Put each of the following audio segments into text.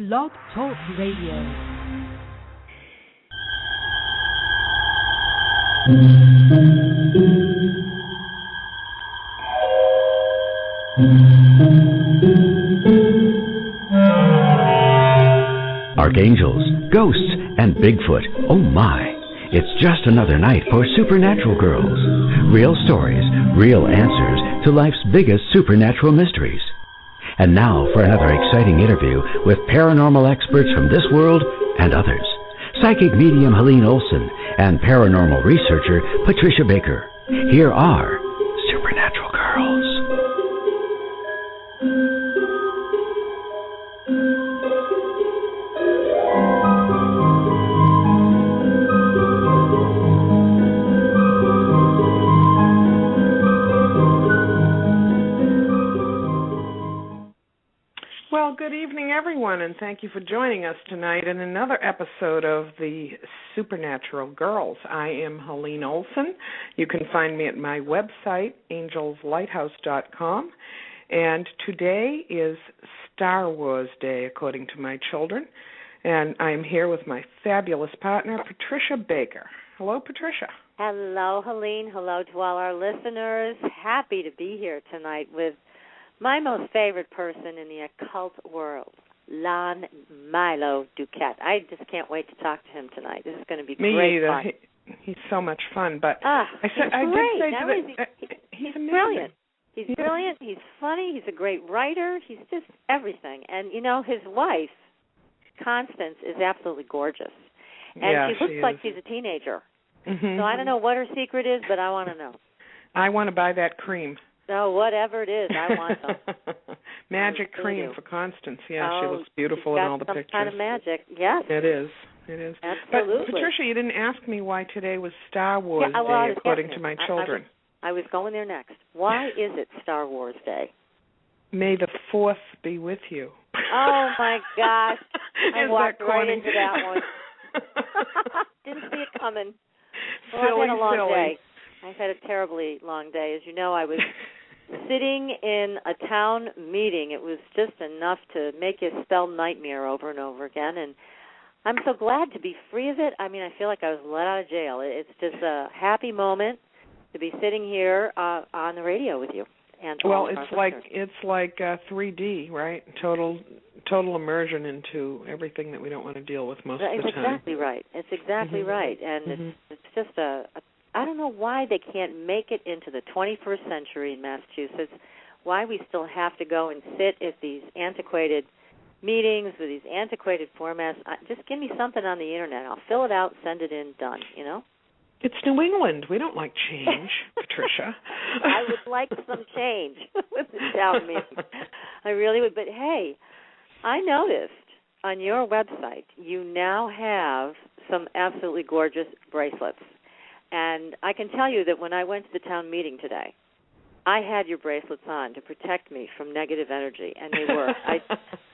Blog Talk Radio. Archangels, ghosts, and Bigfoot. Oh my! It's just another night for Supernatural Girls. Real stories, real answers to life's biggest supernatural mysteries. And now for another exciting interview with paranormal experts from this world and others. Psychic medium Helene Olson and paranormal researcher Patricia Baker. Here are Supernatural Girls. Well, good evening, everyone, and thank you for joining us tonight in another episode of the Supernatural Girls. I am Helene Olson. You can find me at my website, angelslighthouse.com, and today is Star Wars Day, according to my children, and I am here with my fabulous partner, Patricia Baker. Hello, Patricia. Hello, Helene. Hello to all our listeners. Happy to be here tonight with my most favorite person in the occult world, Lon Milo DuQuette. I just can't wait to talk to him tonight. This is going to be great fun. He's so much fun. But he's amazing. Brilliant. He's brilliant. He's funny. He's a great writer. He's just everything. And, you know, his wife, Constance, is absolutely gorgeous. And she looks like she's a teenager. Mm-hmm. So I don't know what her secret is, but I want to know. I want to buy that cream. No, whatever it is, I want them. Magic cream for Constance. Yeah, she looks beautiful in all the pictures. Some kind of magic, yes. It is. Absolutely. But, Patricia, you didn't ask me why today was Star Wars Day, according to my children. I was going there next. Why is it Star Wars Day? May the 4th be with you. Oh, my gosh. I walked right corny? into that one. Didn't see it coming. Well, Silly. I've had a long day. I've had a terribly long day. As you know, I was sitting in a town meeting. It was just enough to make you spell nightmare over and over again, and I'm so glad to be free of it. I mean, I feel like I was let out of jail. It's just a happy moment to be sitting here on the radio with you. And well, it's like 3D, right? Total immersion into everything that we don't want to deal with most of the time. Exactly right. It's exactly right, and it's just I don't know why they can't make it into the 21st century in Massachusetts, why we still have to go and sit at these antiquated meetings with these antiquated formats. Just give me something on the Internet. I'll fill it out, send it in, done, you know? It's New England. We don't like change, Patricia. I would like some change with the town meeting. I really would. But, hey, I noticed on your website you now have some absolutely gorgeous bracelets. And I can tell you that when I went to the town meeting today, I had your bracelets on to protect me from negative energy, and they were.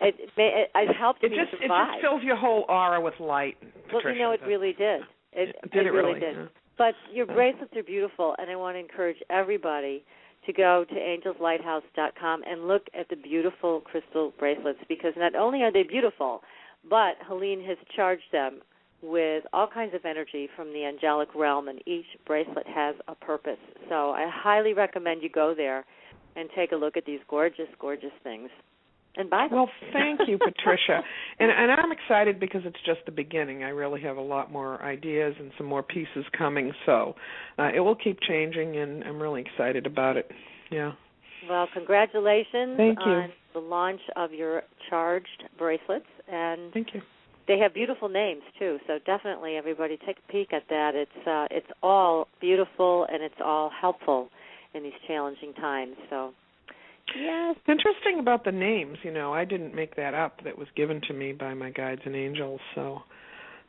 It helped me survive. It just fills your whole aura with light, Patricia. Well, you know, it really did. It really did. Yeah. But your bracelets are beautiful, and I want to encourage everybody to go to angelslighthouse.com and look at the beautiful crystal bracelets, because not only are they beautiful, but Helene has charged them with all kinds of energy from the angelic realm, and each bracelet has a purpose. So I highly recommend you go there and take a look at these gorgeous, gorgeous things and buy them. Well, thank you, Patricia. And I'm excited because it's just the beginning. I really have a lot more ideas and some more pieces coming, so it will keep changing, and I'm really excited about it. Yeah. Well, congratulations on the launch of your charged bracelets. And thank you. They have beautiful names, too, so definitely everybody take a peek at that. It's all beautiful, and it's all helpful in these challenging times. So, yes. It's interesting about the names. You know, I didn't make that up. That was given to me by my guides and angels, so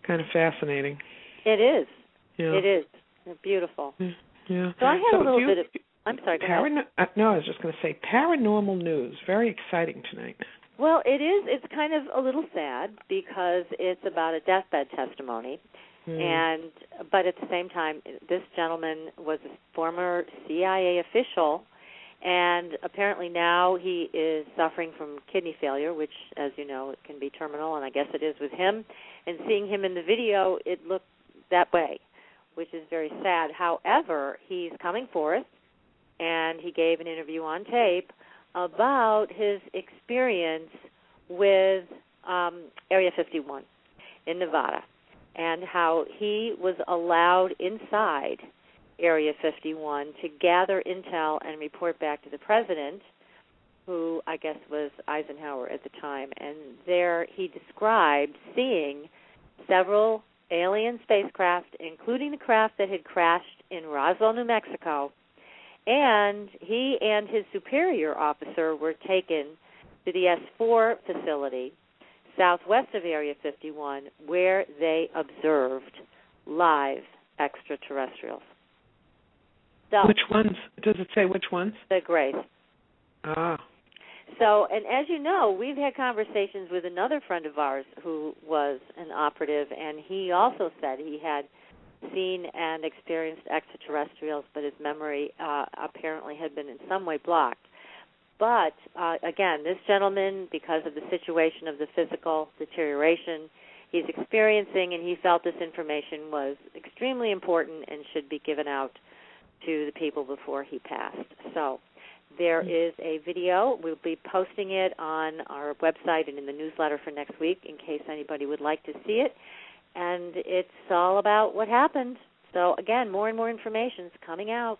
kind of fascinating. It is. Yeah. It is. They're beautiful. Yeah. So I had a little bit of... I'm sorry, go ahead. No, I was just going to say paranormal news. Very exciting tonight. Well, it is. It's kind of a little sad because it's about a deathbed testimony, but at the same time, this gentleman was a former CIA official, And apparently now he is suffering from kidney failure, which, as you know, it can be terminal, and I guess it is with him. And seeing him in the video, it looked that way, which is very sad. However, he's coming forth, and he gave an interview on tape about his experience with Area 51 in Nevada and how he was allowed inside Area 51 to gather intel and report back to the president, who I guess was Eisenhower at the time. And there he described seeing several alien spacecraft, including the craft that had crashed in Roswell, New Mexico. And he and his superior officer were taken to the S4 facility southwest of Area 51, where they observed live extraterrestrials. So, which ones? Does it say which ones? The Grays. Ah. So, and as you know, we've had conversations with another friend of ours who was an operative, and he also said he had seen and experienced extraterrestrials, but his memory apparently had been in some way blocked. But, again, this gentleman, because of the situation of the physical deterioration he's experiencing, and he felt this information was extremely important and should be given out to the people before he passed. So there is a video. We'll be posting it on our website and in the newsletter for next week in case anybody would like to see it. And it's all about what happened. So, again, more and more information is coming out.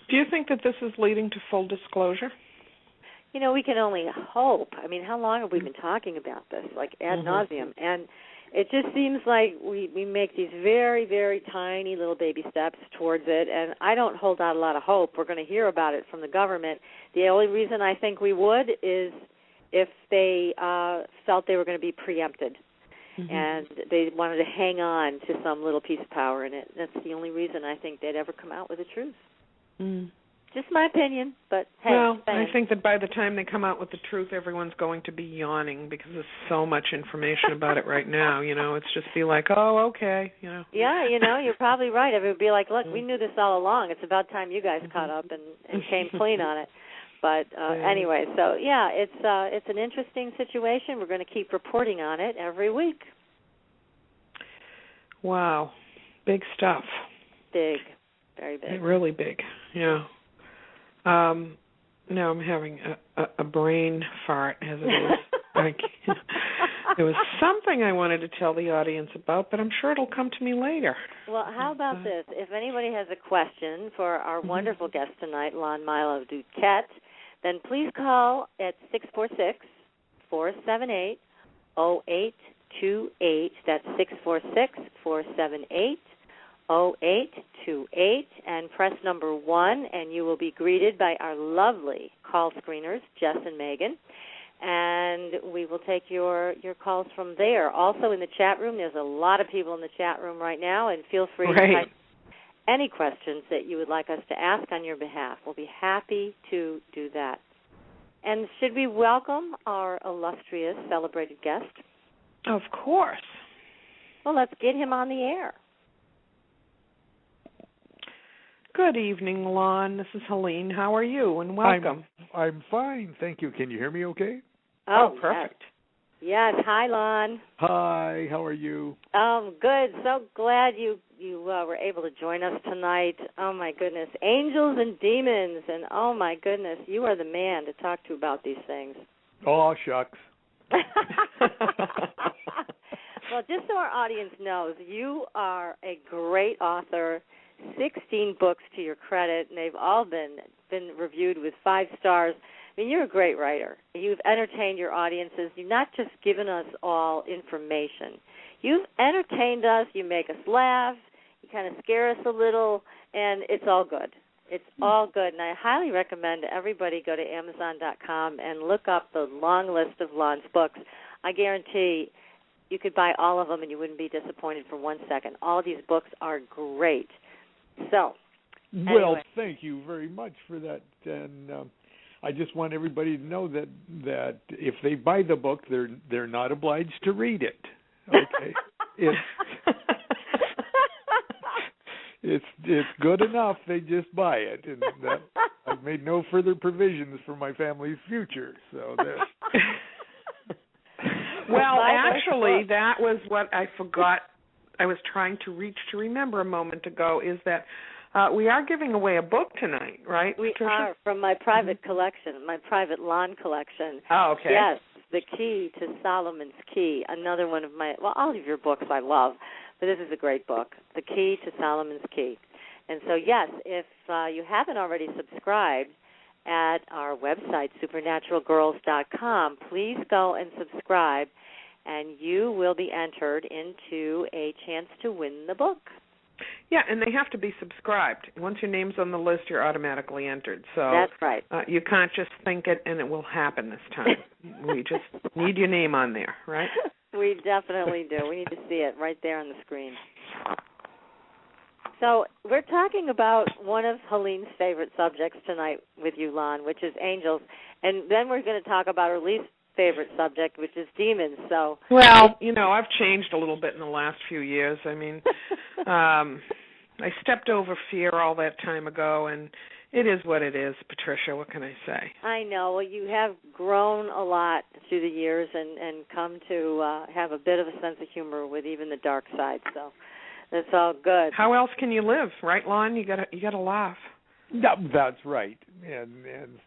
Do you think that this is leading to full disclosure? You know, we can only hope. I mean, how long have we been talking about this, like ad nauseum? And it just seems like we make these very, very tiny little baby steps towards it, and I don't hold out a lot of hope. We're going to hear about it from the government. The only reason I think we would is if they felt they were going to be preempted, and they wanted to hang on to some little piece of power in it. That's the only reason I think they'd ever come out with the truth. Just my opinion, but hey. Well, I think that by the time they come out with the truth, everyone's going to be yawning because there's so much information about it right now. You know, it's just be like, oh, okay, you know. Yeah, you know, you're probably right. It would be like, look, we knew this all along. It's about time you guys caught up and came clean on it. But anyway, so yeah, it's an interesting situation. We're going to keep reporting on it every week. Wow, big stuff. Big, very big. Really big. Yeah. Now I'm having a brain fart as it is. There was something I wanted to tell the audience about, but I'm sure it'll come to me later. Well, how about this? If anybody has a question for our wonderful guest tonight, Lon Milo DuQuette, then please call at 646-478-0828. That's 646-478-0828, and press number 1, and you will be greeted by our lovely call screeners, Jess and Megan, and we will take your calls from there. Also in the chat room, there's a lot of people in the chat room right now, and feel free to type any questions that you would like us to ask on your behalf. We'll be happy to do that. And should we welcome our illustrious celebrated guest? Of course. Well, let's get him on the air. Good evening, Lon. This is Helene. How are you? And welcome. I'm fine, thank you. Can you hear me okay? Oh, perfect. Yes. Hi, Lon. Hi, how are you? Good. So glad you were able to join us tonight. Oh, my goodness. Angels and demons, and oh, my goodness, you are the man to talk to about these things. Oh, shucks. Well, just so our audience knows, you are a great author, 16 books to your credit, and they've all been reviewed with 5 stars. I mean, you're a great writer. You've entertained your audiences. You've not just given us all information. You've entertained us. You make us laugh. You kind of scare us a little, and it's all good. It's all good, and I highly recommend everybody go to Amazon.com and look up the long list of Lon's books. I guarantee you could buy all of them and you wouldn't be disappointed for 1 second. All of these books are great. So, anyway. Well, thank you very much for that, and I just want everybody to know that if they buy the book, they're not obliged to read it. Okay, it's good enough. They just buy it, and I I've made no further provisions for my family's future. So there. Well, actually, that was what I forgot. I was trying to remember a moment ago, is that we are giving away a book tonight, right? We Patricia? are, from my private collection, my private Lon collection. Oh, okay. Yes, The Key to Solomon's Key, another one of all of your books I love, but this is a great book, The Key to Solomon's Key. And so, yes, if you haven't already subscribed at our website, supernaturalgirls.com, please go and subscribe, and you will be entered into a chance to win the book. Yeah, and they have to be subscribed. Once your name's on the list, you're automatically entered. So that's right. You can't just think it and it will happen this time. We just need your name on there, right? We definitely do. We need to see it right there on the screen. So we're talking about one of Helene's favorite subjects tonight with you, Lon, which is angels. And then we're going to talk about her least favorite subject, which is demons. So, well, I've changed a little bit in the last few years. I mean, I stepped over fear all that time ago, and it is what it is, Patricia. What can I say? I know. Well, you have grown a lot through the years and come to have a bit of a sense of humor with even the dark side. So that's all good. How else can you live, right, Lon? You gotta laugh. Yeah, that's right. And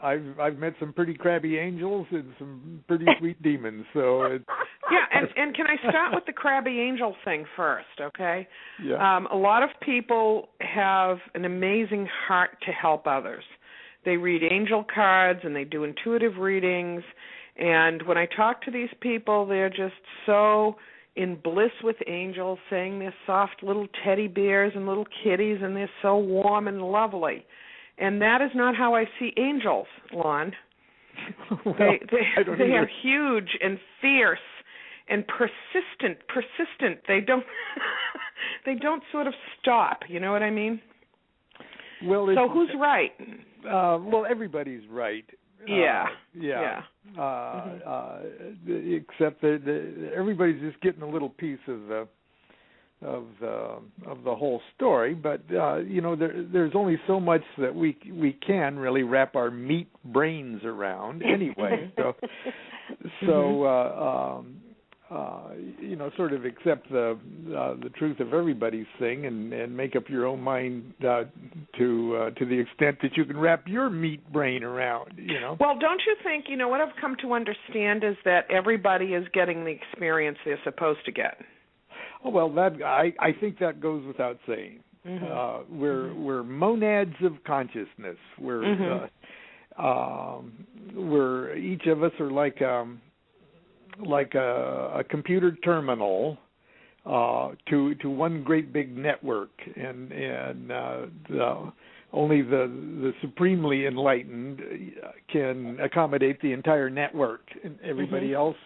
I've met some pretty crabby angels and some pretty sweet demons. So and can I start with the crabby angel thing first, okay? Yeah. A lot of people have an amazing heart to help others. They read angel cards and they do intuitive readings, and when I talk to these people, they're just so in bliss with angels, saying they're soft little teddy bears and little kitties, and they're so warm and lovely. And that is not how I see angels, Lon. Well, they are huge and fierce and persistent. They don't sort of stop. You know what I mean? Well, so who's right? Well, everybody's right. Yeah. Except that everybody's just getting a little piece of the whole story. But there's only so much that we can really wrap our meat brains around anyway. Sort of accept the truth of everybody's thing and make up your own mind to the extent that you can wrap your meat brain around. Well, don't you think? What I've come to understand is that everybody is getting the experience they're supposed to get. Oh, well, I think that goes without saying. Mm-hmm. We're monads of consciousness. We're each of us are like a computer terminal to one great big network, and only the supremely enlightened can accommodate the entire network, and everybody else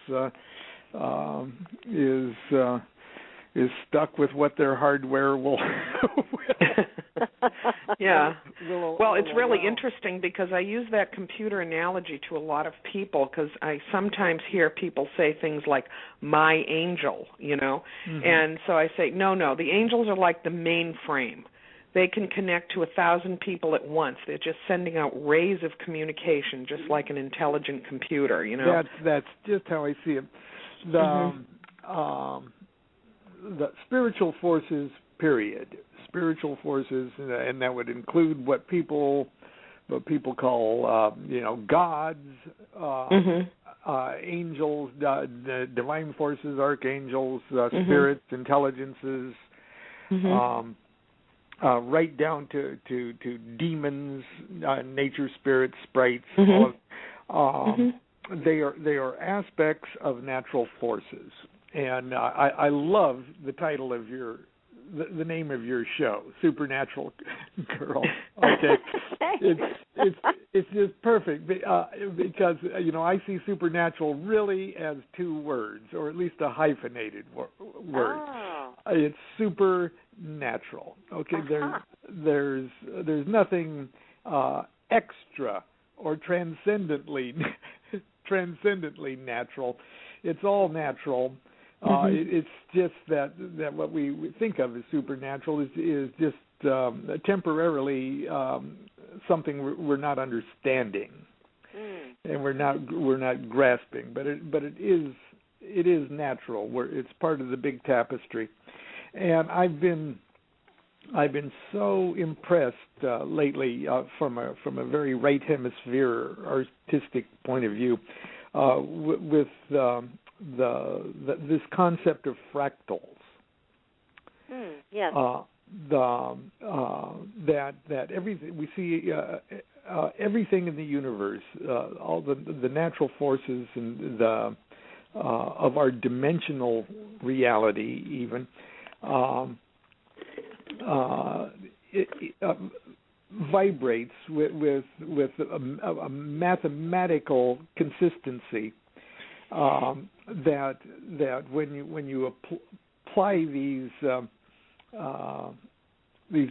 is stuck with what their hardware will. Yeah. Well, it's really interesting because I use that computer analogy to a lot of people because I sometimes hear people say things like, my angel, Mm-hmm. And so I say, no, the angels are like the mainframe. They can connect to 1,000 people at once. They're just sending out rays of communication, just like an intelligent computer, That's just how I see it. The spiritual forces, period. Spiritual forces, and that would include what people call, gods, angels, divine forces, archangels, spirits, intelligences, right down to demons, nature spirits, sprites. They are aspects of natural forces. And I love the title of the name of your show, Supernatural Girl. Okay, it's just perfect because I see supernatural really as two words, or at least a hyphenated word. Oh. It's supernatural. Okay, there's nothing extra or transcendently natural. It's all natural. It's just that what we think of as supernatural is just temporarily something we're not understanding, and we're not grasping. But it is natural. It's part of the big tapestry, and I've been so impressed lately from a very right hemisphere artistic point of view with this concept of fractals. Yes. That everything we see, everything in the universe, all the natural forces and the of our dimensional reality, even it vibrates with a mathematical consistency that when you apply these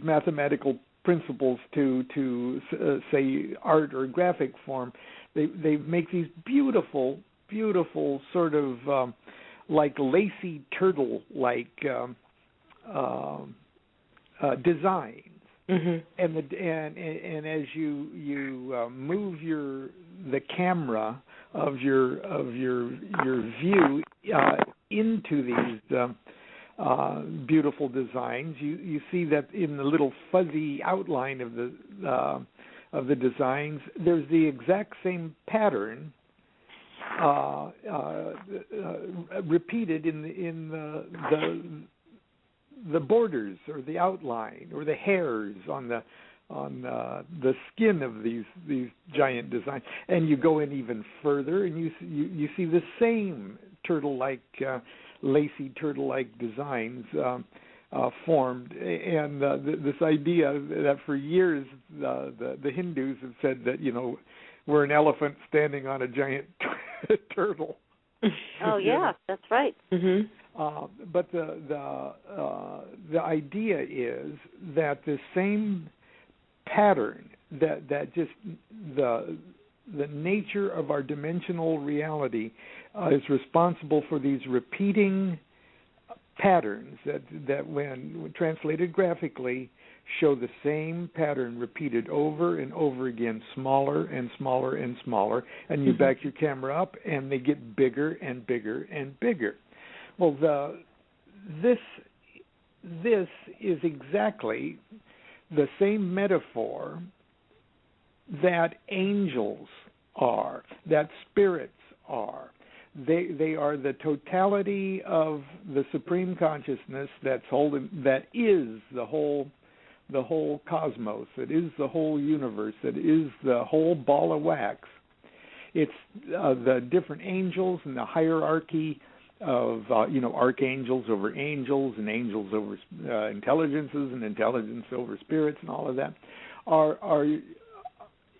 mathematical principles to say art or graphic form, they make these beautiful sort of like lacy turtle like designs. And as you move the camera of your view into these beautiful designs, you see that in the little fuzzy outline of the designs, there's the exact same pattern repeated in the borders or the outline or the hairs on the skin of these giant designs. And you go in even further, and you see the same lacy turtle-like designs formed. And this idea that for years the Hindus have said that we're an elephant standing on a giant turtle. Oh yeah, that's right. But the idea is that the same pattern that just the nature of our dimensional reality is responsible for these repeating patterns that when translated graphically show the same pattern repeated over and over again, smaller and smaller and smaller, and you back your camera up and they get bigger and bigger and bigger. Well, this is exactly the same metaphor that angels are, that spirits are. They are the totality of the supreme consciousness that is the whole cosmos, that is the whole universe, that is the whole ball of wax. It's the different angels and the hierarchy of archangels over angels and angels over intelligences and intelligence over spirits and all of that are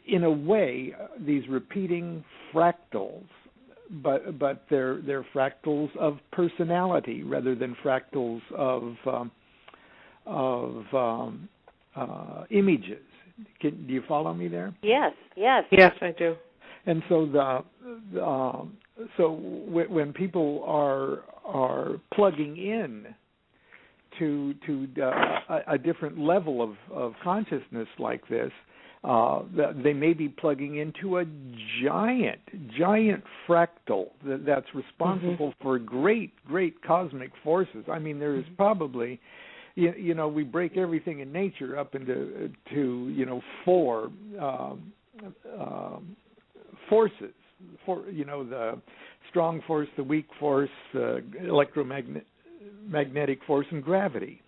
in a way these repeating fractals, but they're fractals of personality rather than fractals of images. Do you follow me there? Yes, I do. And so so when people are plugging in to a different level of consciousness like this, they may be plugging into a giant fractal that's responsible for great cosmic forces. I mean, there is probably, we break everything in nature up into four forces. The strong force, the weak force, electromagnetic force, and gravity.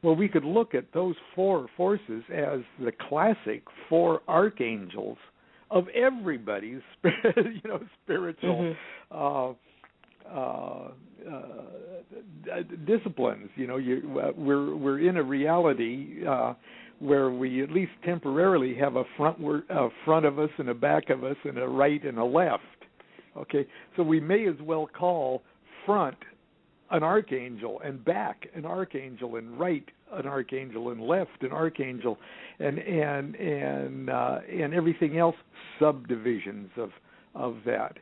Well, we could look at those four forces as the classic four archangels of everybody's spiritual disciplines. We're in a reality where we at least temporarily have a front of us and a back of us and a right and a left. Okay, so we may as well call front an archangel and back an archangel and right an archangel and left an archangel and everything else subdivisions of that.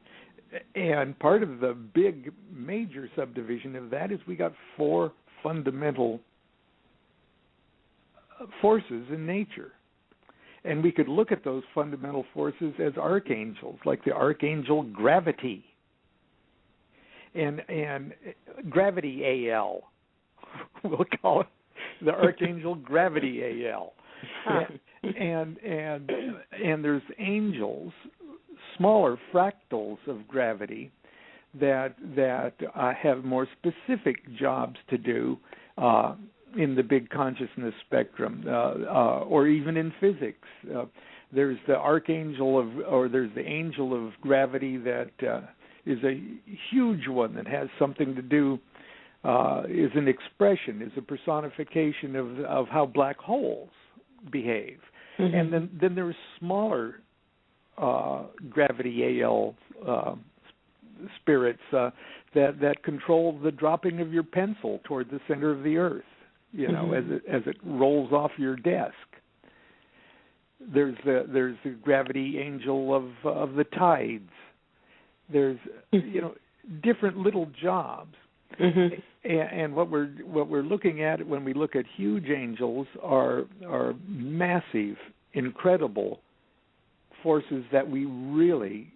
And part of the big major subdivision of that is we got four fundamental forces in nature. And we could look at those fundamental forces as archangels, like the archangel gravity. And gravity AL, we'll call it the archangel gravity AL. And there's angels, smaller fractals of gravity that have more specific jobs to do in the big consciousness spectrum, or even in physics. There's the there's the angel of gravity that is a huge one that has something to do, is an expression, is a personification of how black holes behave. Mm-hmm. And then there's smaller gravity AL spirits that control the dropping of your pencil toward the center of the earth, as it rolls off your desk. There's the gravity angel of the tides. There's different little jobs. Mm-hmm. And what we're looking at when we look at huge angels are massive, incredible forces that we really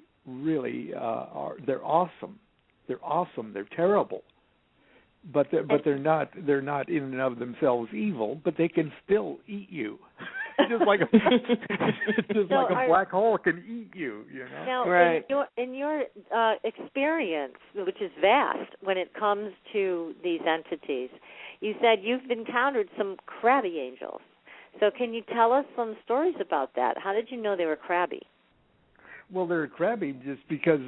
are. They're awesome. They're terrible. But they're not in and of themselves evil. But they can still eat you. Just like a black hole can eat you, Now, right. in your experience, which is vast when it comes to these entities, you said you've encountered some crabby angels. So can you tell us some stories about that? How did you know they were crabby? Well, they're crabby just because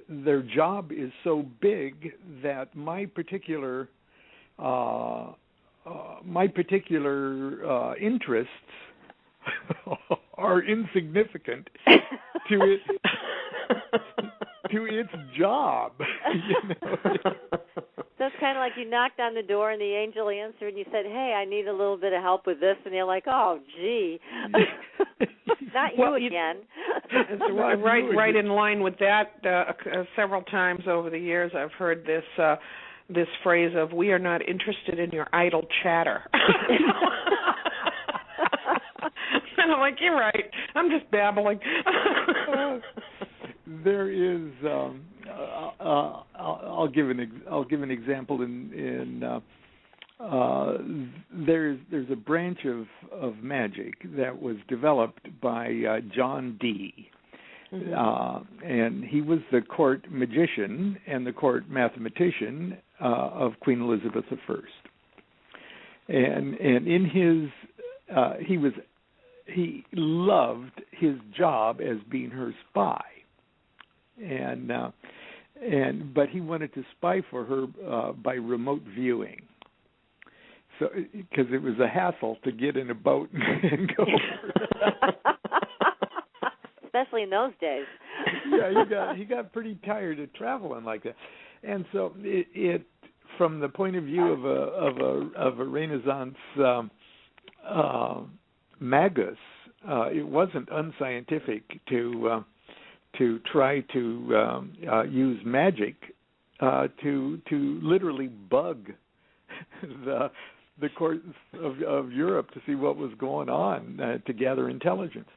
their job is so big that my particular interests are insignificant to its job. So it's kind of like you knocked on the door and the angel answered and you said, "Hey, I need a little bit of help with this," and you're like, "Oh, gee." Not you again. Right in line with that. Several times over the years, I've heard this phrase of, "We are not interested in your idle chatter." And I'm like, "You're right. I'm just babbling." There is. I'll give an example. There's a branch of magic that was developed by John Dee. Mm-hmm. And he was the court magician and the court mathematician of Queen Elizabeth I. And in his he loved his job as being her spy, but he wanted to spy for her by remote viewing. So, because it was a hassle to get in a boat and go. Especially in those days. Yeah, he got pretty tired of traveling like that, and so it from the point of view of a Renaissance magus, it wasn't unscientific to try to use magic to literally bug the courts of Europe to see what was going on, to gather intelligence.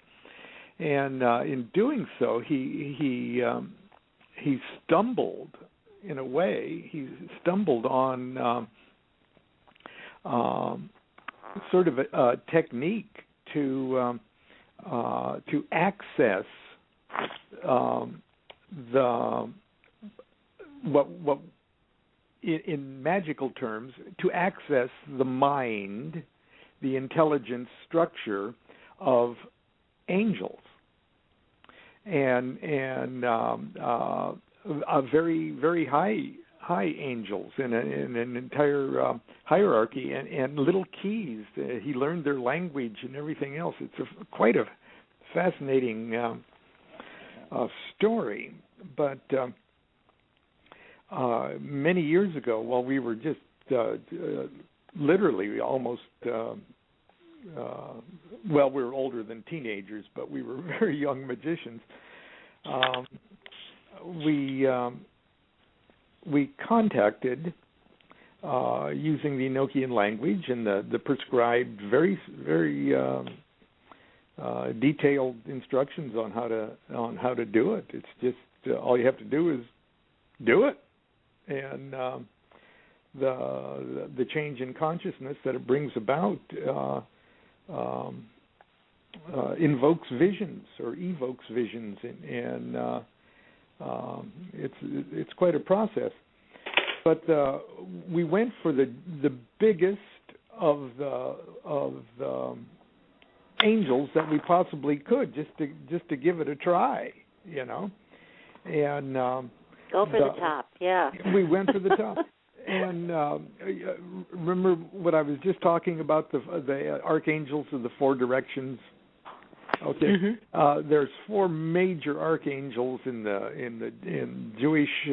And in doing so, he stumbled in a way. He stumbled on sort of a technique to access what in magical terms, to access the mind, the intelligence structure of angels, and a very, very high angels in an entire hierarchy, and little keys. He learned their language and everything else. It's quite a fascinating story. But many years ago, while we were just literally almost, we were older than teenagers, but we were very young magicians. We contacted, using the Enochian language and the prescribed, very, very detailed instructions on how to do it. It's just all you have to do is do it, and the change in consciousness that it brings about invokes visions or evokes visions, and it's quite a process. But we went for the biggest of the angels that we possibly could, just to give it a try, you know, and go for the top. Yeah, we went for the top. And remember what I was just talking about, the archangels of the four directions. Okay, there's four major archangels in Jewish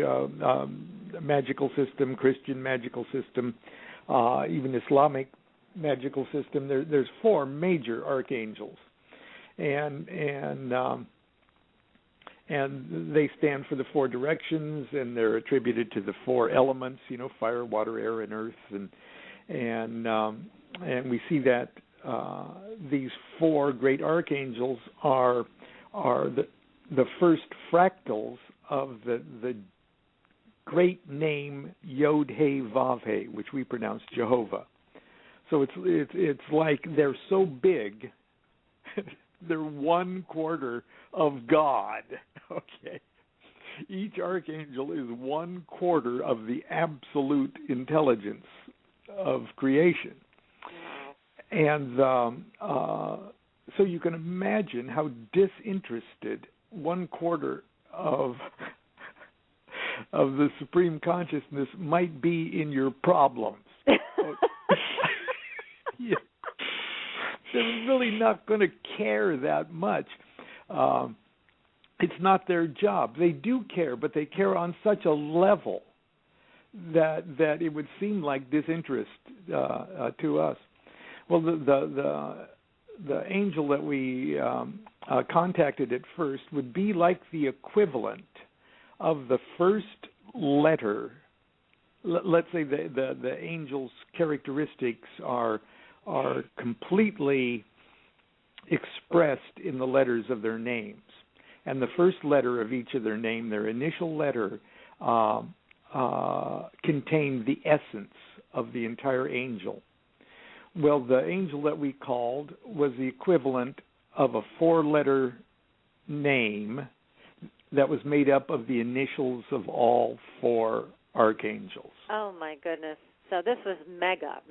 magical system, Christian magical system, even Islamic magical system. There's four major archangels, and they stand for the four directions, and they're attributed to the four elements, you know, fire, water, air, and earth, and we see that these four great archangels are the first fractals of the great name Yod He Vav He, which we pronounce Jehovah. So it's like they're so big, they're 1/4 of God. Okay, each archangel is 1/4 of the absolute intelligence of creation. And so you can imagine how disinterested 1/4 of the supreme consciousness might be in your problems. Yeah. They're really not going to care that much. It's not their job. They do care, but they care on such a level that it would seem like disinterest to us. Well, the angel that we contacted at first would be like the equivalent of the first letter. Let's say the angel's characteristics are completely expressed in the letters of their names, and the first letter of each of their name, their initial letter, contained the essence of the entire angel. Well, the angel that we called was the equivalent of a 4-letter name that was made up of the initials of all 4 archangels. Oh, my goodness. So this was mega.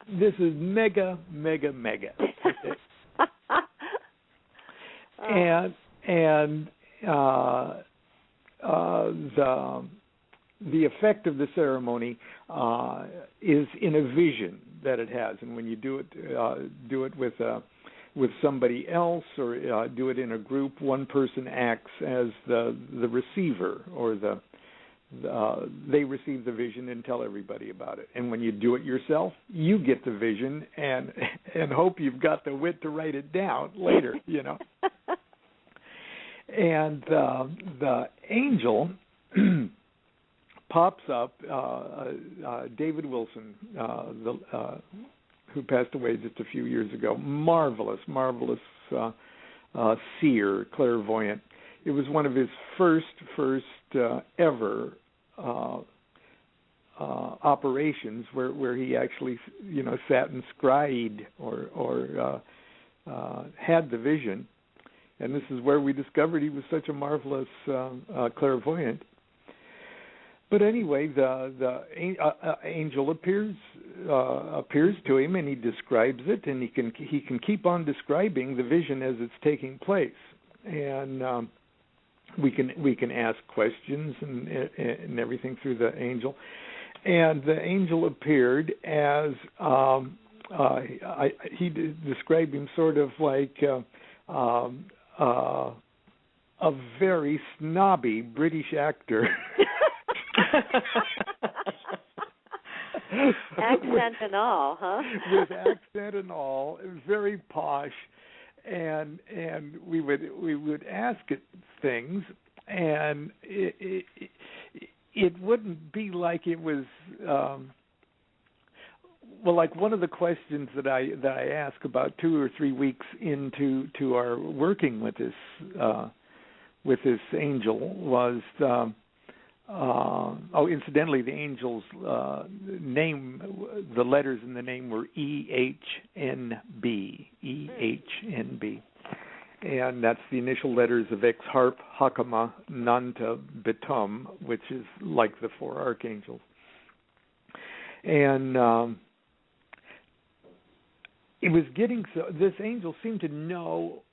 This is mega. Okay. And the effect of the ceremony is in a vision that it has, and when you do it with somebody else or do it in a group, one person acts as the receiver, or they receive the vision and tell everybody about it. And when you do it yourself, you get the vision and hope you've got the wit to write it down later, you know. And the angel pops up, David Wilson, who passed away just a few years ago, marvelous seer, clairvoyant. It was one of his first ever operations where he actually, you know, sat and scried or had the vision. And this is where we discovered he was such a marvelous clairvoyant. But anyway, the angel appears to him, and he describes it, and he can keep on describing the vision as it's taking place, and we can ask questions and everything through the angel. And the angel appeared as he described him sort of like a very snobby British actor. Accent and all, huh? With accent and all, very posh, and we would ask it things, and it wouldn't be like it was well, like one of the questions that I asked about 2 or 3 weeks into our working with this angel was, incidentally, the angel's name, the letters in the name were EHNB, EHNB. And that's the initial letters of Ex Harp Hakama Nanta Bitum, which is like the 4 archangels. And it was getting so. This angel seemed to know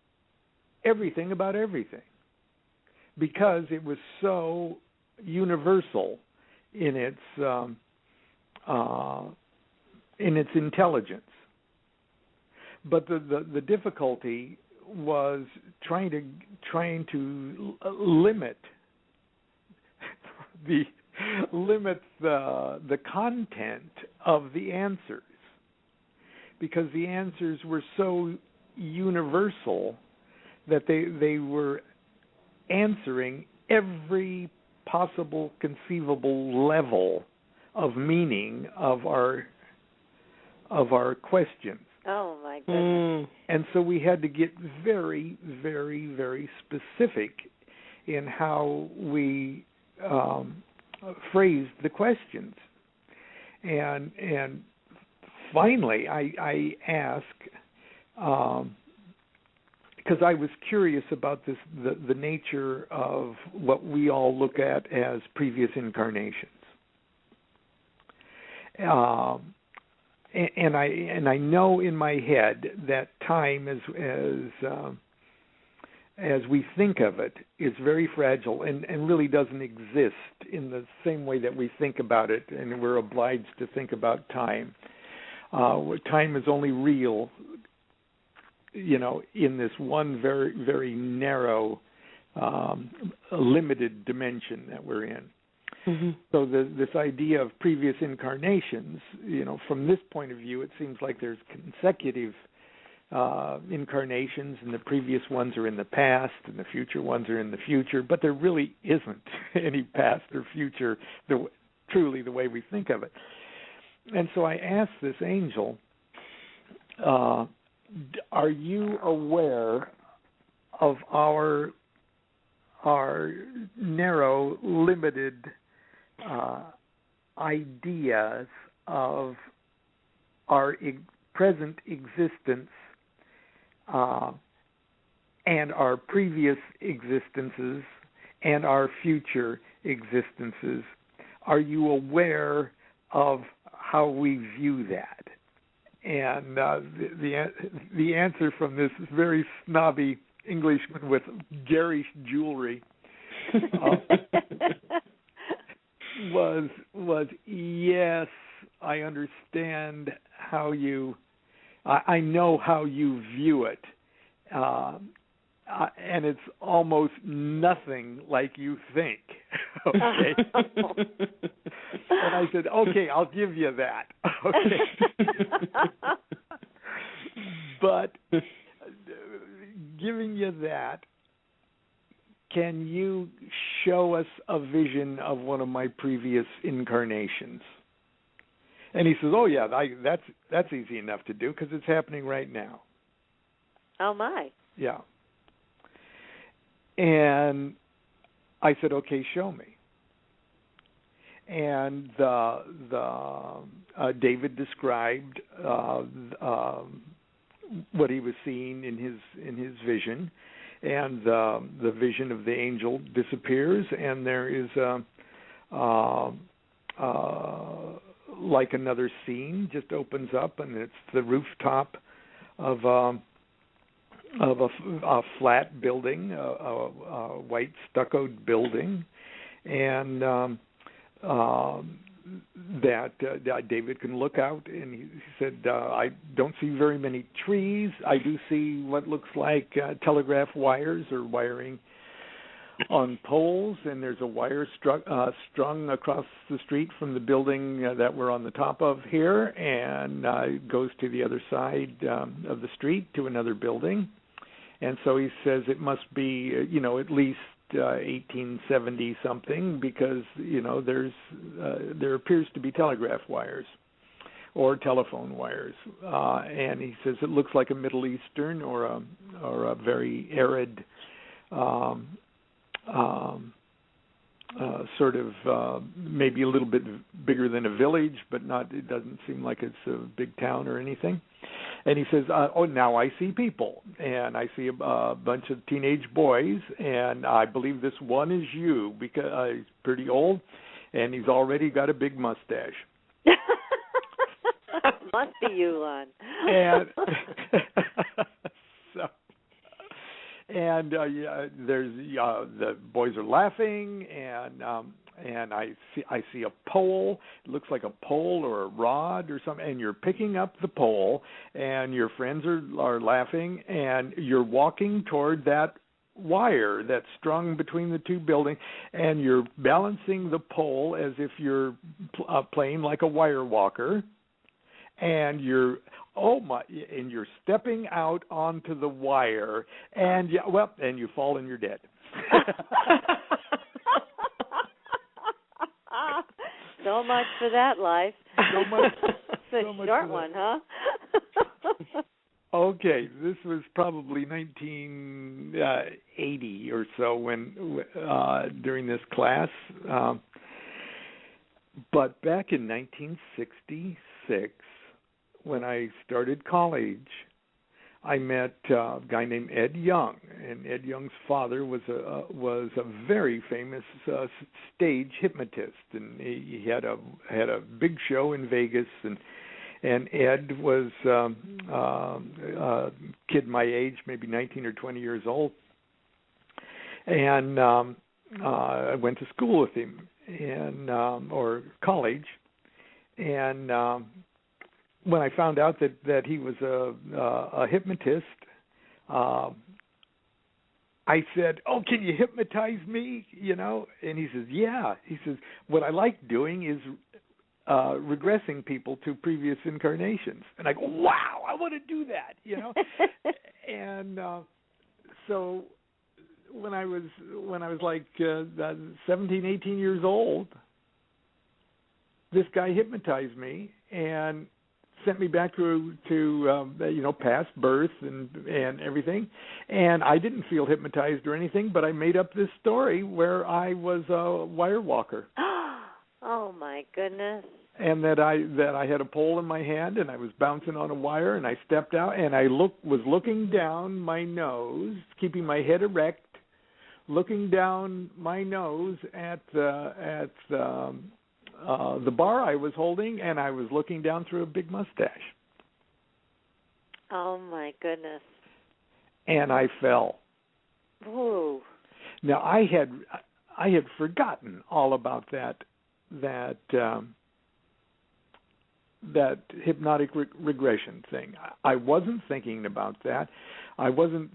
everything about everything because it was so universal in its intelligence. But the difficulty was trying to limit the content of the answers, because the answers were so universal that they were answering every possible conceivable level of meaning of our questions. Oh, my goodness. And so we had to get very, very, very specific in how we phrased the questions. And finally, I asked, because I was curious about the nature of what we all look at as previous incarnations. And I know in my head that time, as we think of it, is very fragile and really doesn't exist in the same way that we think about it, and we're obliged to think about time. Time is only real, in this one very, very narrow, limited dimension that we're in. Mm-hmm. So this idea of previous incarnations, from this point of view, it seems like there's consecutive incarnations, and the previous ones are in the past, and the future ones are in the future, but there really isn't any past or future truly the way we think of it. And so I asked this angel, are you aware of our narrow, limited ideas of our present existence and our previous existences and our future existences? Are you aware of how we view that? And the answer from this very snobby Englishman with garish jewelry was yes, I understand how you. I know how you view it, and it's almost nothing like you think. Okay. And I said, okay, I'll give you that. Okay. But giving you that, can you show us a vision of one of my previous incarnations? And he says, oh, yeah, that's easy enough to do because it's happening right now. Oh, my. Yeah. And I said, okay, show me. And David described what he was seeing in his vision, and the vision of the angel disappears, and there is like another scene just opens up, and it's the rooftop of a flat building, a white stuccoed building, and that David can look out, and he said, I don't see very many trees. I do see what looks like telegraph wires or wiring on poles, and there's a wire strung across the street from the building that we're on the top of here, and it goes to the other side of the street to another building. And so he says it must be, at least 1870 something, because there appears to be telegraph wires. or telephone wires. And he says it looks like a Middle Eastern or a very arid sort of maybe a little bit bigger than a village, but not. It doesn't seem like it's a big town or anything. And he says, oh, now I see people, and I see a bunch of teenage boys, and I believe this one is you, because he's pretty old, and he's already got a big mustache. Must be you, Lon. And so, and there's the boys are laughing, and I see a pole. It looks like a pole or a rod or something, and you're picking up the pole, and your friends are laughing, and you're walking toward that wire that's strung between the two buildings, and you're balancing the pole as if you're playing like a wire walker, and you're stepping out onto the wire, and you fall and you're dead. So much for that life. So much. It's a short one, huh? Okay, this was probably 1980 or so when during this class. But back in 1966, when I started college, I met a guy named Ed Young, and Ed Young's father was a very famous stage hypnotist, and he had a big show in Vegas, and Ed was a kid my age, maybe 19 or 20 years old, and I went to school with him or college, and when I found out that he was a hypnotist, I said, "Oh, can you hypnotize me?" And he says, "Yeah." He says, "What I like doing is regressing people to previous incarnations." And I go, "Wow, I want to do that," And so when I was like 17, 18 years old, this guy hypnotized me and sent me back to past birth and everything, and I didn't feel hypnotized or anything, but I made up this story where I was a wire walker. Oh my goodness! And that I had a pole in my hand and I was bouncing on a wire, and I stepped out and I was looking down my nose, keeping my head erect, looking down my nose at the bar I was holding, and I was looking down through a big mustache. Oh my goodness! And I fell. Whoa! Now I had forgotten all about that hypnotic regression thing. I wasn't thinking about that. I wasn't,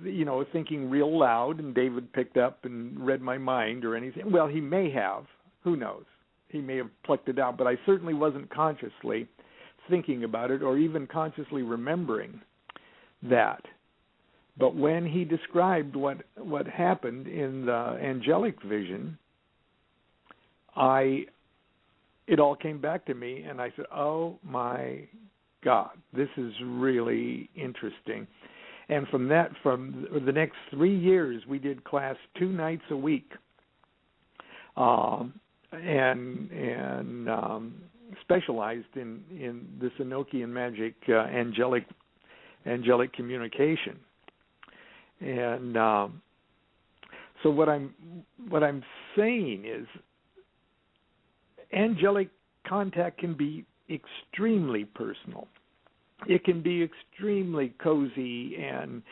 thinking real loud, and David picked up and read my mind or anything. Well, he may have. Who knows? He may have plucked it out, but I certainly wasn't consciously thinking about it or even consciously remembering that. But when he described what happened in the angelic vision, it all came back to me, and I said, "Oh my God, this is really interesting." And from the next 3 years, we did class 2 nights a week. And specialized in this Enochian magic, angelic communication, and so what I'm saying is, angelic contact can be extremely personal. It can be extremely cozy and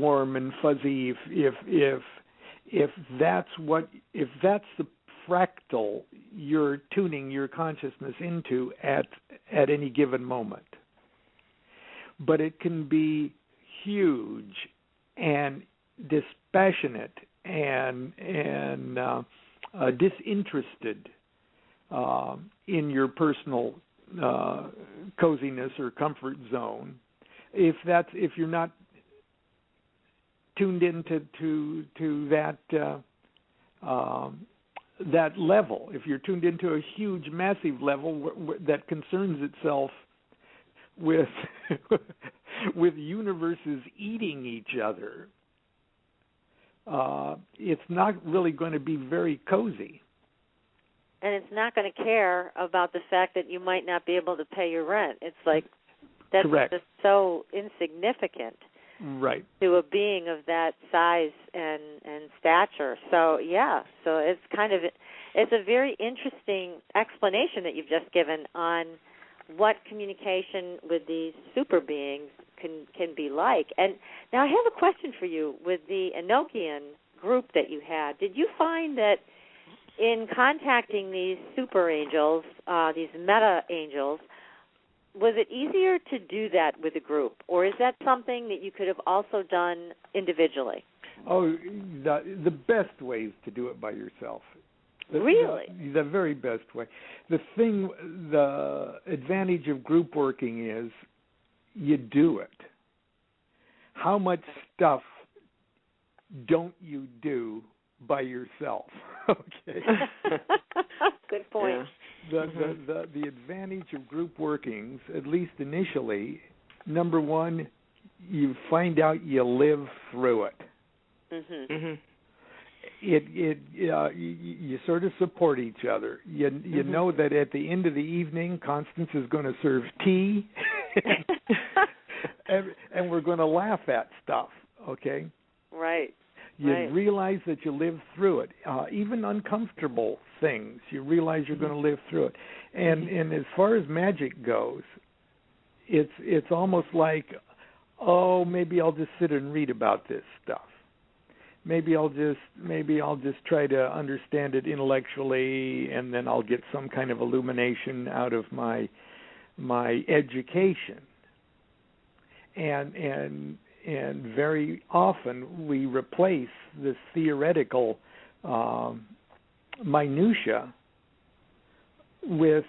warm and fuzzy if that's the fractal you're tuning your consciousness into at any given moment. But it can be huge and dispassionate and disinterested in your personal coziness or comfort zone. If you're not tuned into that that level, if you're tuned into a huge, massive level that concerns itself with with universes eating each other, it's not really going to be very cozy. And it's not going to care about the fact that you might not be able to pay your rent. It's like that's just so insignificant, right, to a being of that size and stature. So so it's it's a very interesting explanation that you've just given on what communication with these super beings can be like. And now I have a question for you. With the Enochian group that you had, did you find that in contacting these super angels, these meta angels, was it easier to do that with a group, or is that something that you could have also done individually? Oh, the best way is to do it by yourself. Really? The very best way. The advantage of group working is you do it. How much stuff don't you do by yourself? Okay. Good point. Yeah. The advantage of group workings, at least initially, number one, you find out you live through it. Mm-hmm. Mm-hmm. You sort of support each other. You know that at the end of the evening, Constance is going to serve tea, and we're going to laugh at stuff. Okay. Right. You realize that you live through it, even uncomfortable things. You realize you're going to live through it, and as far as magic goes, it's almost like, oh, maybe I'll just sit and read about this stuff. Maybe I'll just try to understand it intellectually, and then I'll get some kind of illumination out of my education. And very often we replace this theoretical minutia with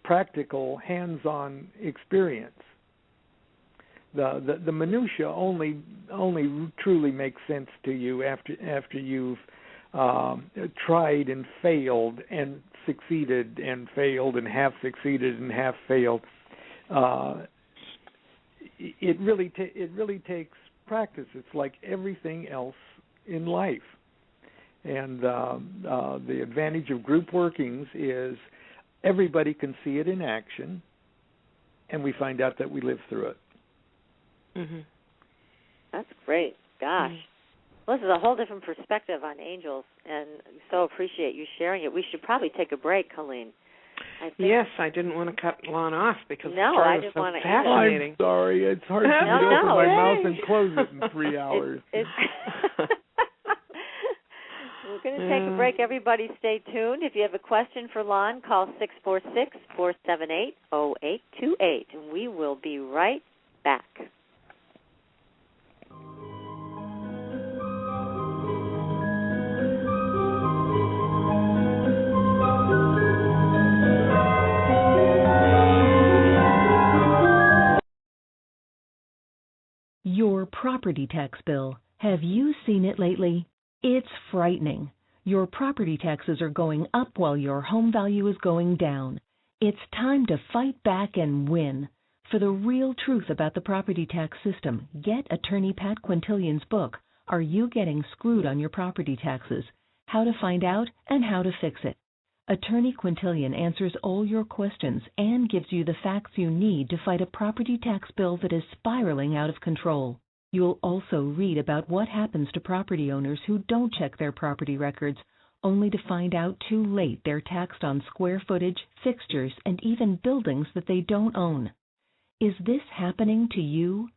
practical hands-on experience. The minutia only truly makes sense to you after you've tried and failed and succeeded and failed and half succeeded and half failed. It really takes practice. It's like everything else in life. And the advantage of group workings is everybody can see it in action, and we find out that we live through it. Mm-hmm. That's great. Gosh. Well, this is a whole different perspective on angels, and so appreciate you sharing it. We should probably take a break, Colleen. Yes, I didn't want to cut Lon off because I didn't want to. I'm sorry. It's hard for me to open my mouth and close it in 3 hours. We're going to take a break. Everybody stay tuned. If you have a question for Lon, call 646-478-0828, and we will be right back. Your property tax bill. Have you seen it lately? It's frightening. Your property taxes are going up while your home value is going down. It's time to fight back and win. For the real truth about the property tax system, get attorney Pat Quintilian's book, Are You Getting Screwed on Your Property Taxes? How to Find Out and How to Fix It. Attorney Quintilian answers all your questions and gives you the facts you need to fight a property tax bill that is spiraling out of control. You'll also read about what happens to property owners who don't check their property records, only to find out too late they're taxed on square footage, fixtures, and even buildings that they don't own. Is this happening to you?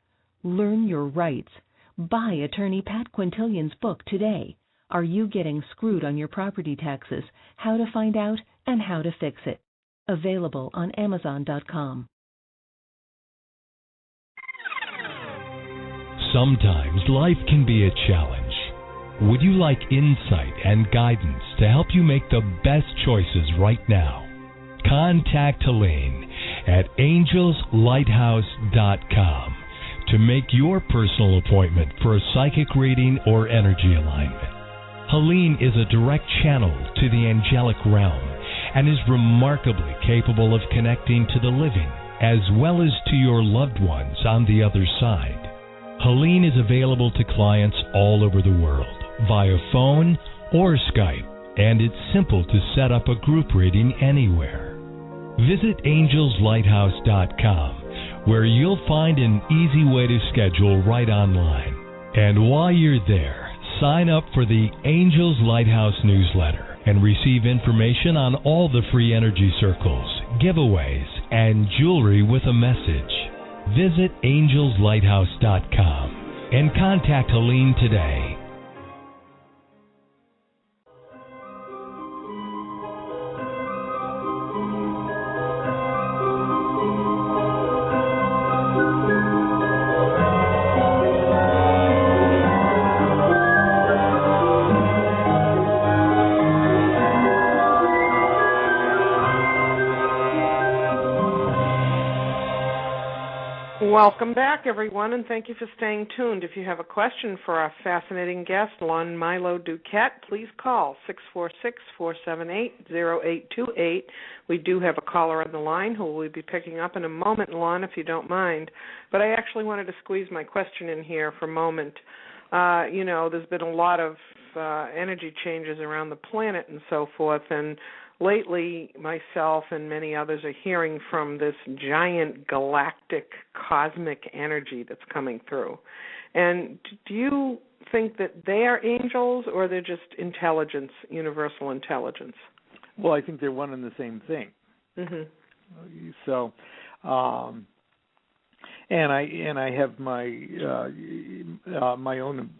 Learn your rights. Buy attorney Pat Quintilian's book today. Are You Getting Screwed on Your Property Taxes? How to Find Out and How to Fix It. Available on Amazon.com. Sometimes life can be a challenge. Would you like insight and guidance to help you make the best choices right now? Contact Helene at angelslighthouse.com to make your personal appointment for a psychic reading or energy alignment. Helene is a direct channel to the angelic realm and is remarkably capable of connecting to the living as well as to your loved ones on the other side. Helene is available to clients all over the world via phone or Skype, and it's simple to set up a group reading anywhere. Visit angelslighthouse.com, where you'll find an easy way to schedule right online. And while you're there, sign up for the Angels Lighthouse newsletter and receive information on all the free energy circles, giveaways, and jewelry with a message. Visit angelslighthouse.com and contact Helene today. Welcome back, everyone, and thank you for staying tuned. If you have a question for our fascinating guest, Lon Milo DuQuette, please call 646-478-0828. We do have a caller on the line who we'll be picking up in a moment, Lon, if you don't mind. But I actually wanted to squeeze my question in here for a moment. There's been a lot of energy changes around the planet and so forth, and lately, myself and many others are hearing from this giant galactic cosmic energy that's coming through. And do you think that they are angels or they're just intelligence, universal intelligence? Well, I think they're one and the same thing. Mm-hmm. So, and I have my my own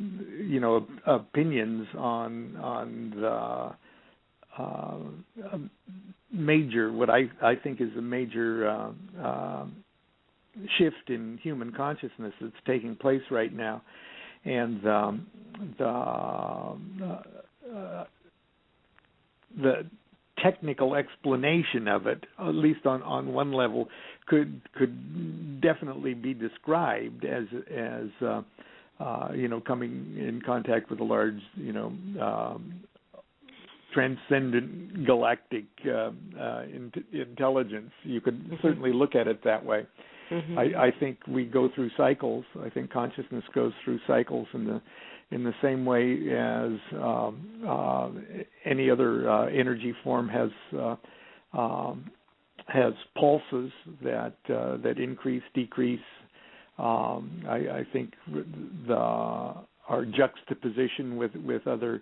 opinions on the major, what I think is a major shift in human consciousness that's taking place right now, and the technical explanation of it, at least on one level, could definitely be described as coming in contact with a large transcendent galactic intelligence. You could certainly look at it that way. Mm-hmm. I think we go through cycles. I think consciousness goes through cycles in the same way as any other energy form has pulses that increase, decrease. I think our juxtaposition with other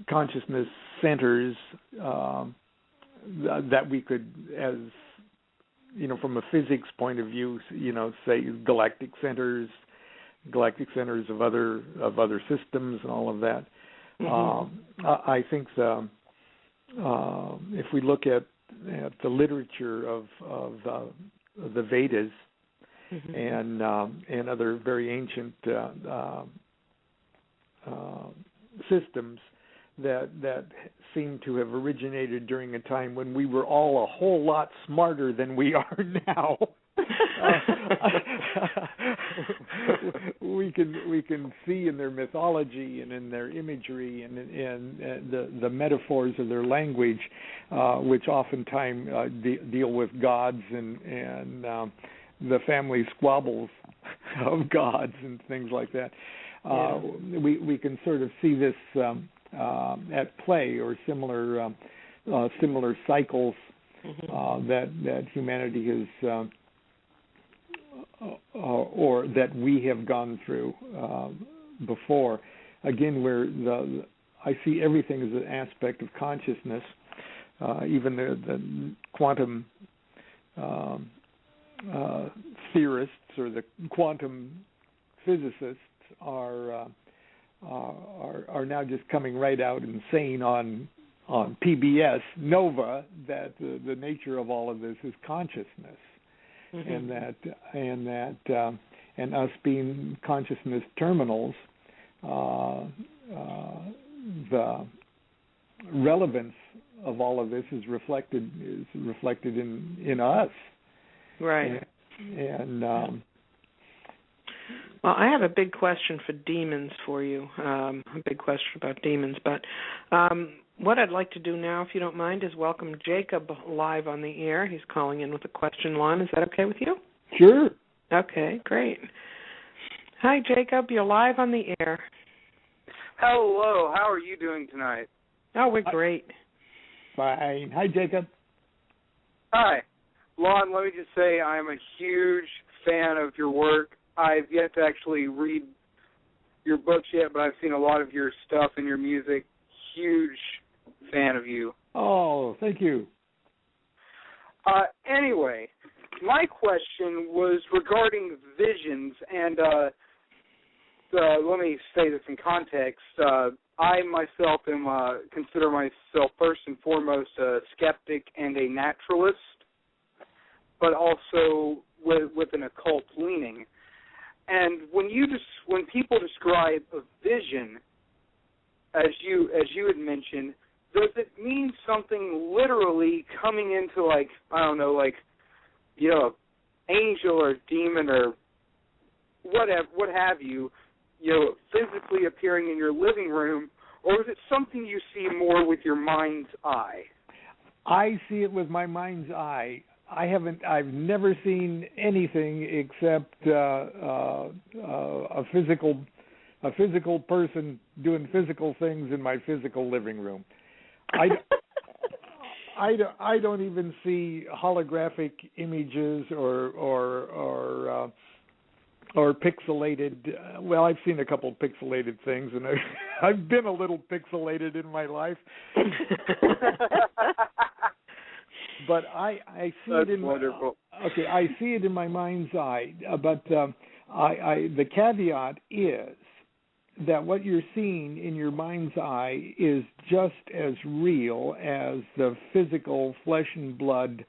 consciousness centers that we could, as from a physics point of view, say galactic centers of other systems and all of that. Mm-hmm. I think if we look at the literature of the Vedas, mm-hmm. and other very ancient systems that seem to have originated during a time when we were all a whole lot smarter than we are now. We can see in their mythology and in their imagery and the metaphors of their language, which oftentimes deal with gods and the family squabbles of gods and things like that. We can sort of see this at play, or similar cycles mm-hmm. That humanity has or that we have gone through before. Again, where I see everything as an aspect of consciousness. Even the quantum theorists or the quantum physicists are now just coming right out and saying on PBS Nova that the nature of all of this is consciousness, mm-hmm. and us being consciousness terminals, the relevance of all of this is reflected in us, right? Well, I have a big question for demons for you, a big question about demons. But what I'd like to do now, if you don't mind, is welcome Jacob live on the air. He's calling in with a question, Lon. Is that okay with you? Sure. Okay, great. Hi, Jacob. You're live on the air. Hello. How are you doing tonight? Oh, we're great. Fine. Hi, Jacob. Hi. Lon, let me just say I'm a huge fan of your work. I've yet to actually read your books yet, but I've seen a lot of your stuff and your music. Huge fan of you. Oh, thank you. Anyway, my question was regarding visions, and let me say this in context. I myself consider myself first and foremost a skeptic and a naturalist, but also with an occult leaning. And when people describe a vision, as you had mentioned, does it mean something literally coming into angel or demon or what have you, physically appearing in your living room, or is it something you see more with your mind's eye? I see it with my mind's eye. I've never seen anything except a physical person doing physical things in my physical living room. I don't even see holographic images or pixelated. Well, I've seen a couple of pixelated things, and I've been a little pixelated in my life. But I see That's it in wonderful. I see it in my mind's eye. But the caveat is that what you're seeing in your mind's eye is just as real as the physical flesh and blood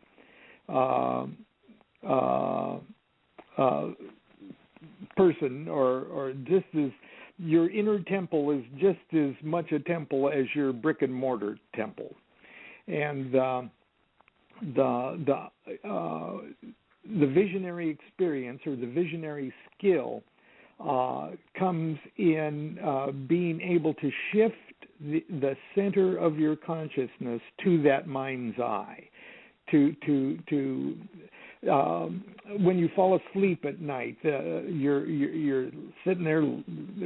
person, or just as your inner temple is just as much a temple as your brick and mortar temple, and the visionary experience or the visionary skill comes in being able to shift the center of your consciousness to that mind's eye, to when you fall asleep at night, you're sitting there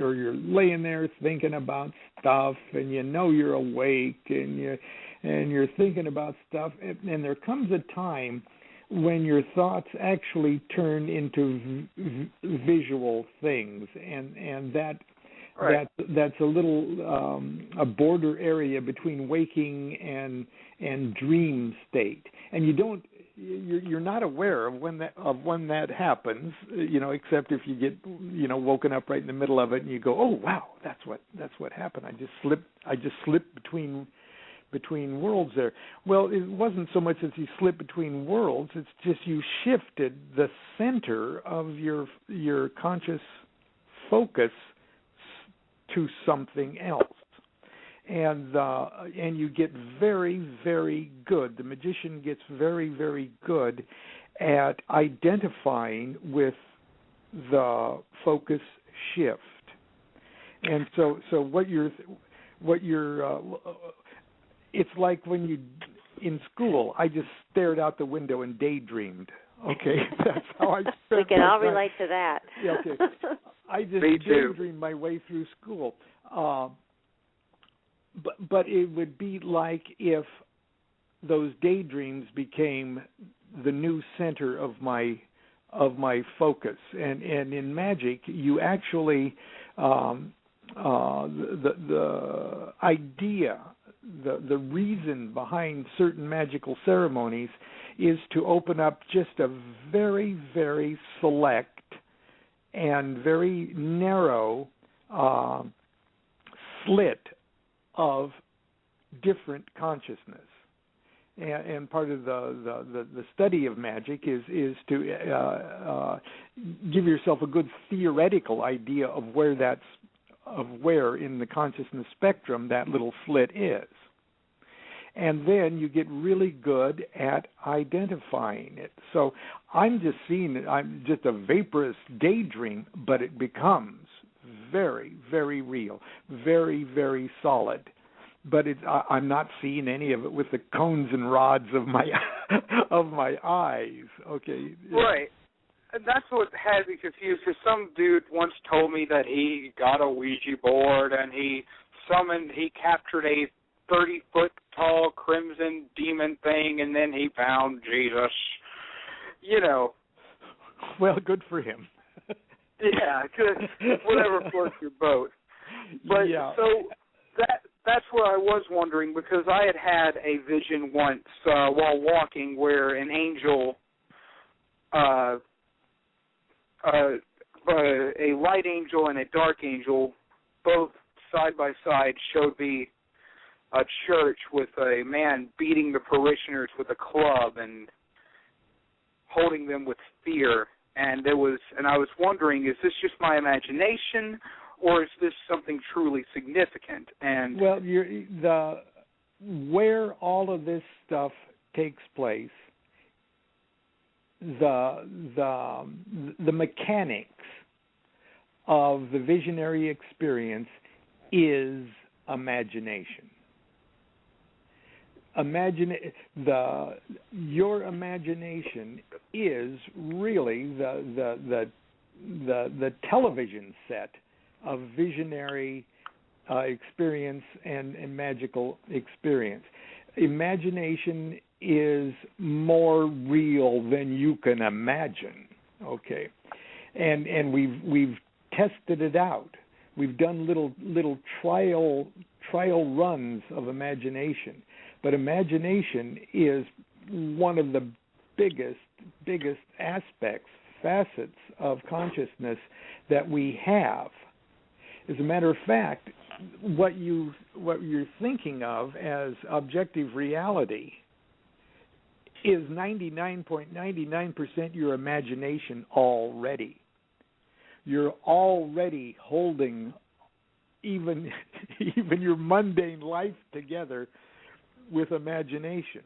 or you're laying there thinking about stuff, and you're awake and you're thinking about stuff, and there comes a time when your thoughts actually turn into visual things, and that's a little a border area between waking and dream state, and you're not aware of when that happens, except if you get woken up right in the middle of it and you go, oh wow, that's what happened. I just slipped between worlds there. Well, it wasn't so much as you slipped between worlds, it's just you shifted the center of your conscious focus to something else. And you get very, very good. The magician gets very, very good at identifying with the focus shift. And so what you're it's like when you in school. I just stared out the window and daydreamed. Okay, that's how I spent. We can all relate to that. Yeah, okay. I just daydreamed my way through school. But it would be like if those daydreams became the new center of my focus. And in magic, you actually the idea, the reason behind certain magical ceremonies is to open up just a very, very select and very narrow slit of different consciousness. And part of the study of magic is to give yourself a good theoretical idea of where in the consciousness spectrum that little slit is. and then you get really good at identifying it. So I'm just seeing it. I'm just a vaporous daydream, but it becomes very, very real, very, very solid. But I'm not seeing any of it with the cones and rods of my eyes. Okay. Right. And that's what had me confused, because some dude once told me that he got a Ouija board and he captured a 30-foot tall crimson demon thing, and then he found Jesus. You know. Well, good for him. Yeah, whatever floats your boat. But yeah. So that's where I was wondering, because I had a vision once while walking where an angel, a light angel and a dark angel, both side by side, showed me a church with a man beating the parishioners with a club and holding them with fear. And I was wondering, is this just my imagination, or is this something truly significant? And well, where all of this stuff takes place, the mechanics of the visionary experience is imagination. Your imagination is really the television set of visionary experience and magical experience. Imagination is more real than you can imagine. Okay, and we've tested it out. We've done little trial runs of imagination, but imagination is one of the biggest aspects, facets of consciousness that we have. As a matter of fact, what you're thinking of as objective reality is 99.99% your imagination already. You're already holding even your mundane life together with imagination.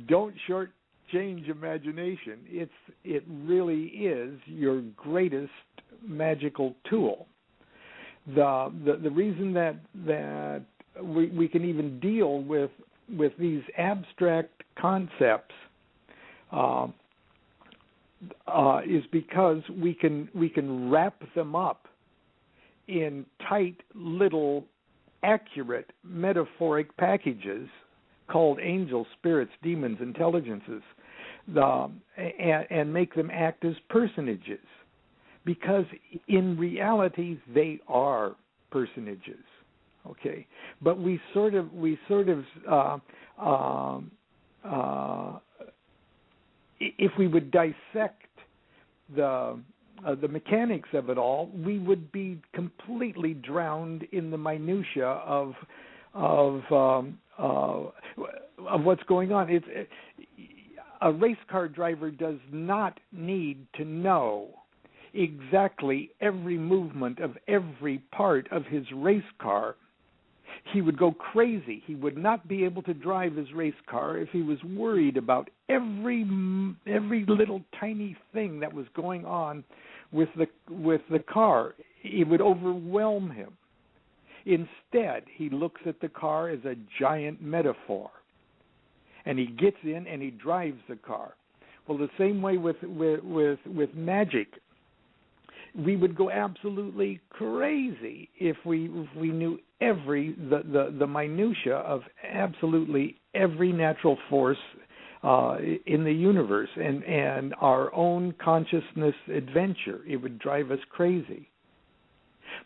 Don't shortchange imagination. It really is your greatest magical tool. The reason that we can even deal with these abstract concepts is because we can wrap them up in tight little accurate metaphoric packages called angels, spirits, demons, intelligences, and make them act as personages, because in reality they are personages. Okay, but we sort of if we would dissect the mechanics of it all, we would be completely drowned in the minutia of what's going on. A race car driver does not need to know exactly every movement of every part of his race car. He would go crazy. He would not be able to drive his race car if he was worried about every little tiny thing that was going on with the car. It would overwhelm him. Instead, he looks at the car as a giant metaphor, and he gets in and he drives the car. Well, the same way with magic. We would go absolutely crazy if we knew the minutia of absolutely every natural force in the universe and our own consciousness adventure. It would drive us crazy.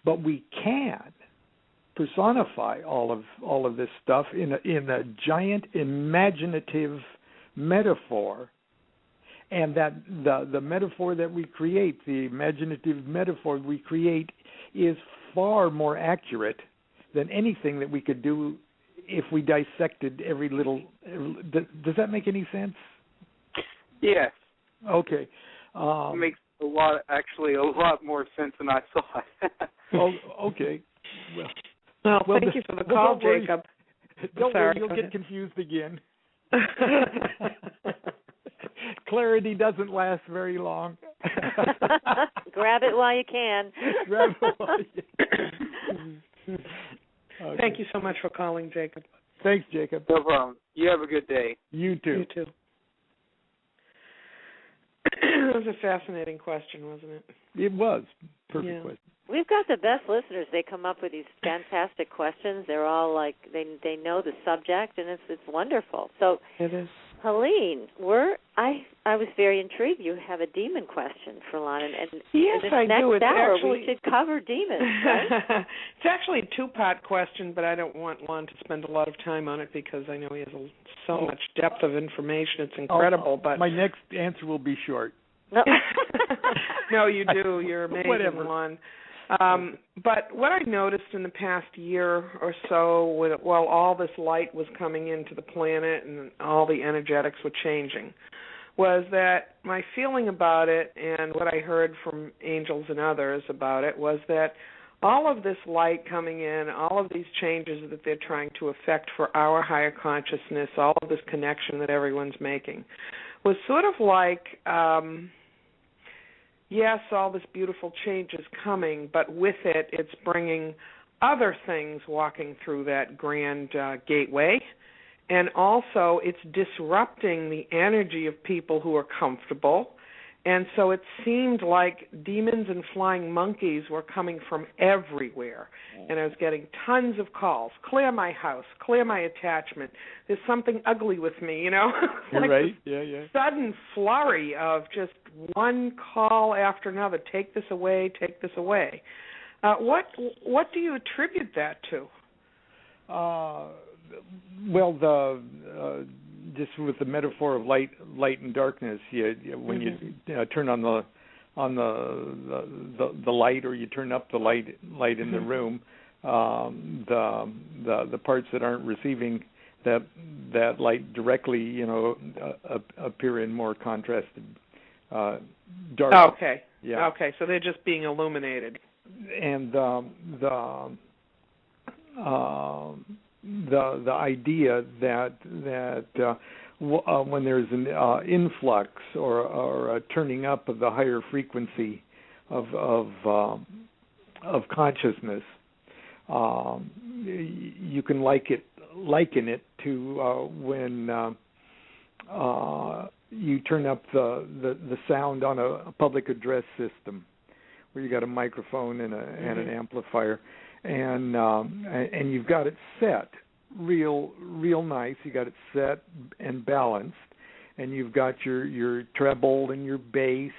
But we can personify all of this stuff in a giant imaginative metaphor. And that the metaphor that we create, the imaginative metaphor we create, is far more accurate than anything that we could do if we dissected every little. Does that make any sense? Yes. Okay. It makes a lot more sense than I thought. Oh, okay. Well, thank you for the call, Jacob. Don't worry, you'll get confused again. Clarity doesn't last very long. Grab it while you can. Grab it while you can. Okay. Thank you so much for calling, Jacob. Thanks, Jacob. No problem. You have a good day. You too. You too. It was a fascinating question, wasn't it? It was. Perfect question. We've got the best listeners. They come up with these fantastic questions. They're all like they know the subject, and it's wonderful. So it is. Helene, I was very intrigued. You have a demon question for Lon, and yes, in the I next do. It's hour actually, we should cover demons. Right? It's actually a two-part question, but I don't want Lon to spend a lot of time on it because I know he has so much depth of information. It's incredible. But my next answer will be short. No, no, you do. You're amazing, Whatever. Lon. But what I noticed in the past year or so, while all this light was coming into the planet and all the energetics were changing, was that my feeling about it and what I heard from angels and others about it was that all of this light coming in, all of these changes that they're trying to effect for our higher consciousness, all of this connection that everyone's making, was sort of like... yes, all this beautiful change is coming, but with it, it's bringing other things walking through that grand gateway. And also, it's disrupting the energy of people who are comfortable. And so it seemed like demons and flying monkeys were coming from everywhere. And I was getting tons of calls. Clear my house. Clear my attachment. There's something ugly with me, you know? You're like right. Yeah. Sudden flurry of just one call after another. Take this away. Take this away. What do you attribute that to? Well, just with the metaphor of light and darkness, when you turn on the light, or you turn up the light in the room, the parts that aren't receiving that light directly, appear in more contrasted dark. Okay. Yeah. Okay. So they're just being illuminated. And the idea that when there's an influx or a turning up of the higher frequency of consciousness, you can liken it to when you turn up the sound on a public address system, where you got a microphone and an amplifier. And you've got it set real nice. You got it set and balanced, and you've got your treble and your bass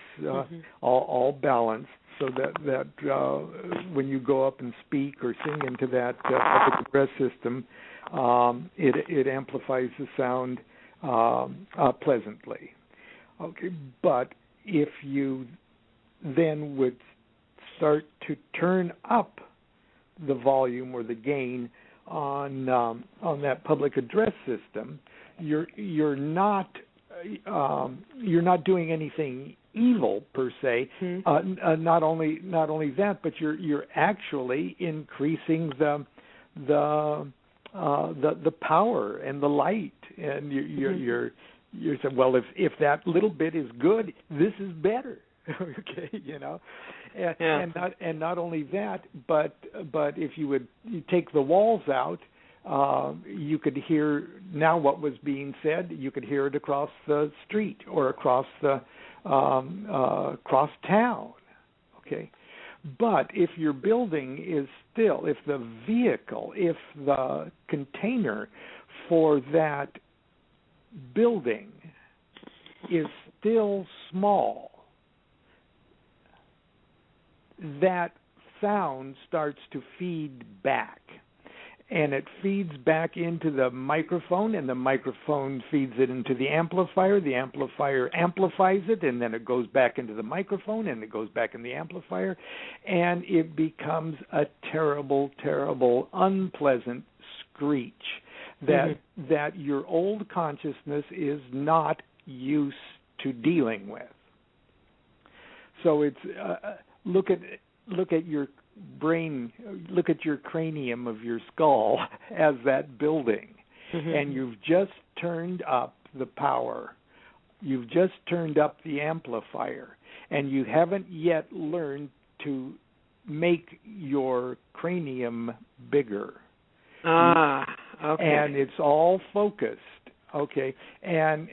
all balanced, so that when you go up and speak or sing into that public address system, it amplifies the sound pleasantly. Okay, but if you then would start to turn up the volume or the gain on that public address system, you're not doing anything evil per se. Not only that, but you're actually increasing the power and the light, and you're saying, well, if that little bit is good, this is better. Okay, and not only that, but if you take the walls out, you could hear now what was being said. You could hear it across the street or across the across town. Okay, but if your building is still, if the vehicle, if the container for that building is still small, that sound starts to feed back. And it feeds back into the microphone, and the microphone feeds it into the amplifier amplifies it, and then it goes back into the microphone, and it goes back in the amplifier, and it becomes a terrible, terrible, unpleasant screech that your old consciousness is not used to dealing with. So it's look at your brain, look at your cranium of your skull as that building, and you've just turned up the power. You've just turned up the amplifier, and you haven't yet learned to make your cranium bigger. Okay. And it's all focused. Okay, and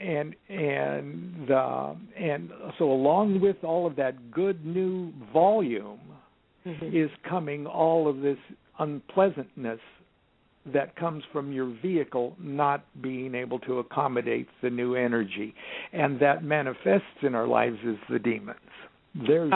so along with all of that good new volume is coming all of this unpleasantness that comes from your vehicle not being able to accommodate the new energy, and that manifests in our lives as the demons. There's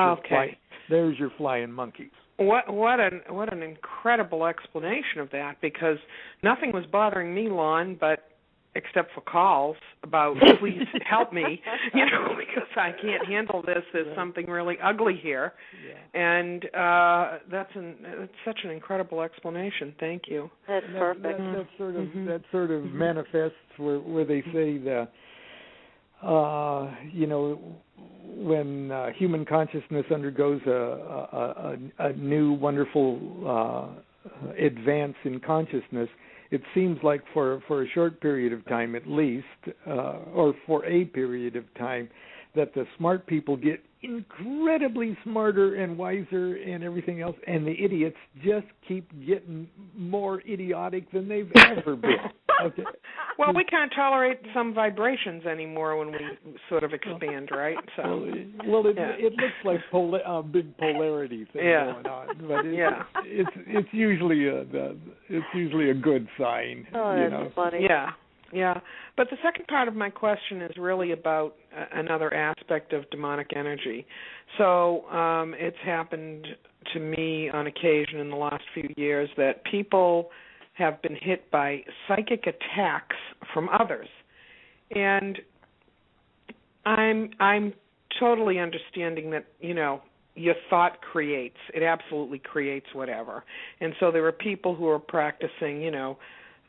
your flying monkeys. What an incredible explanation of that, because nothing was bothering me, Lon, but except for calls about please help me, because I can't handle this. There's something really ugly here, and that's such an incredible explanation. Thank you. That's perfect. That sort of manifests where they say the when human consciousness undergoes a new wonderful advance in consciousness, it seems like for a short period of time at least, or for a period of time, that the smart people get incredibly smarter and wiser and everything else, and the idiots just keep getting more idiotic than they've ever been. Okay. Well, we can't tolerate some vibrations anymore when we sort of expand, right? So, it looks like a big polarity thing going on, but it's usually a good sign. Oh, that's funny. Yeah. But the second part of my question is really about another aspect of demonic energy. So it's happened to me on occasion in the last few years that people have been hit by psychic attacks from others. And I'm totally understanding that, your thought creates. It absolutely creates whatever. And so there are people who are practicing,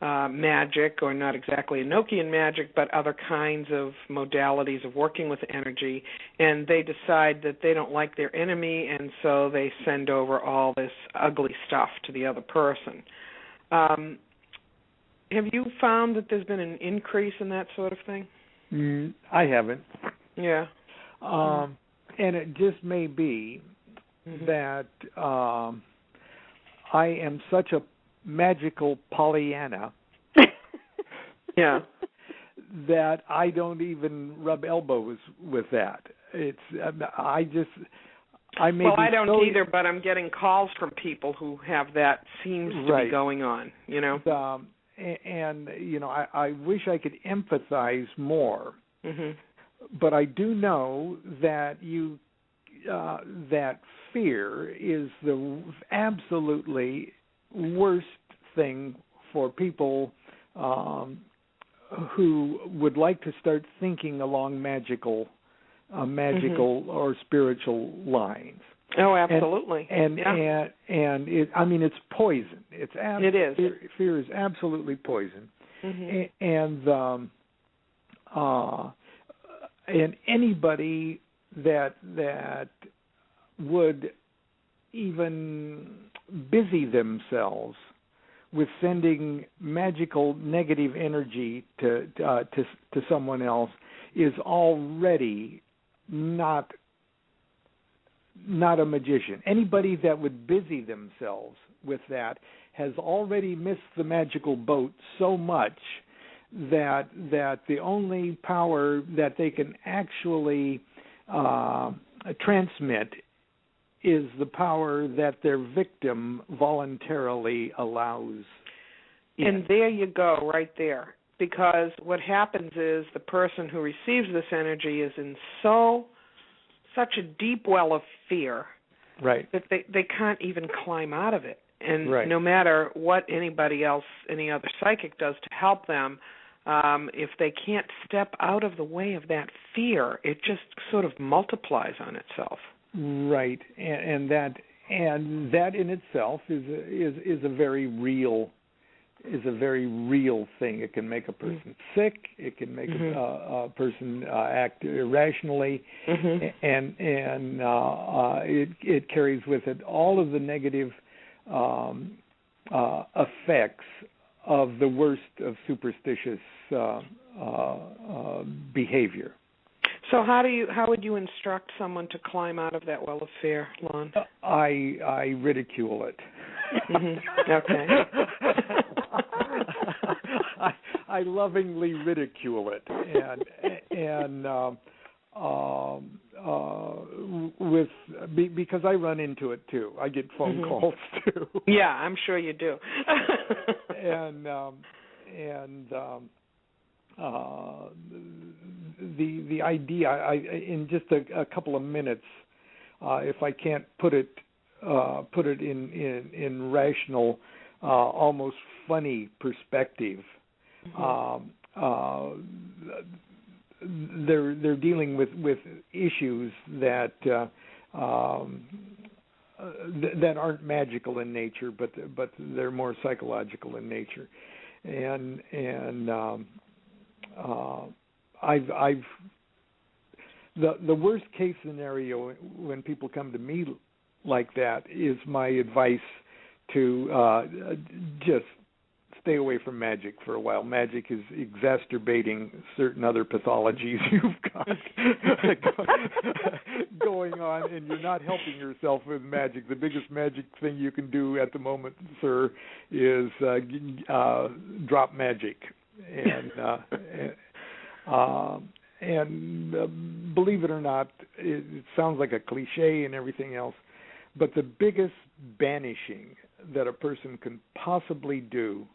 magic, or not exactly Enochian magic, but other kinds of modalities of working with energy, and they decide that they don't like their enemy, and so they send over all this ugly stuff to the other person. Have you found that there's been an increase in that sort of thing? I haven't. Yeah. And it just may be that I am such a magical Pollyanna that I don't even rub elbows with that. I don't either, but I'm getting calls from people who have that seems to be going on, And I wish I could empathize more, but I do know that that fear is the absolutely worst thing for people who would like to start thinking along magical or spiritual lines. Oh, absolutely. And it's poison. It is. Fear is absolutely poison. And anybody that would even busy themselves with sending magical negative energy to someone else is already not a magician. Anybody that would busy themselves with that has already missed the magical boat so much that the only power that they can actually transmit is the power that their victim voluntarily allows. And there you go, right there. Because what happens is the person who receives this energy is in such a deep well of fear, right, that they can't even climb out of it. And no matter what anybody else, any other psychic does to help them, if they can't step out of the way of that fear, it just sort of multiplies on itself. Right, and that in itself is a very real is a very real thing. It can make a person sick. It can make a person act irrationally, and it carries with it all of the negative effects of the worst of superstitious behavior. So how would you instruct someone to climb out of that well of fear, Lon? I ridicule it. Okay. I lovingly ridicule it, because I run into it too. I get phone calls too. Yeah, I'm sure you do. The idea, in just a couple of minutes, if I can't put it in rational, almost funny perspective, they're dealing with issues that aren't magical in nature, but they're more psychological in nature, and I've the worst case scenario when people come to me like that is my advice to just stay away from magic for a while. Magic is exacerbating certain other pathologies you've got going on, and you're not helping yourself with magic. The biggest magic thing you can do at the moment, sir, is drop magic. And believe it or not, it sounds like a cliche and everything else, but the biggest banishing that a person can possibly do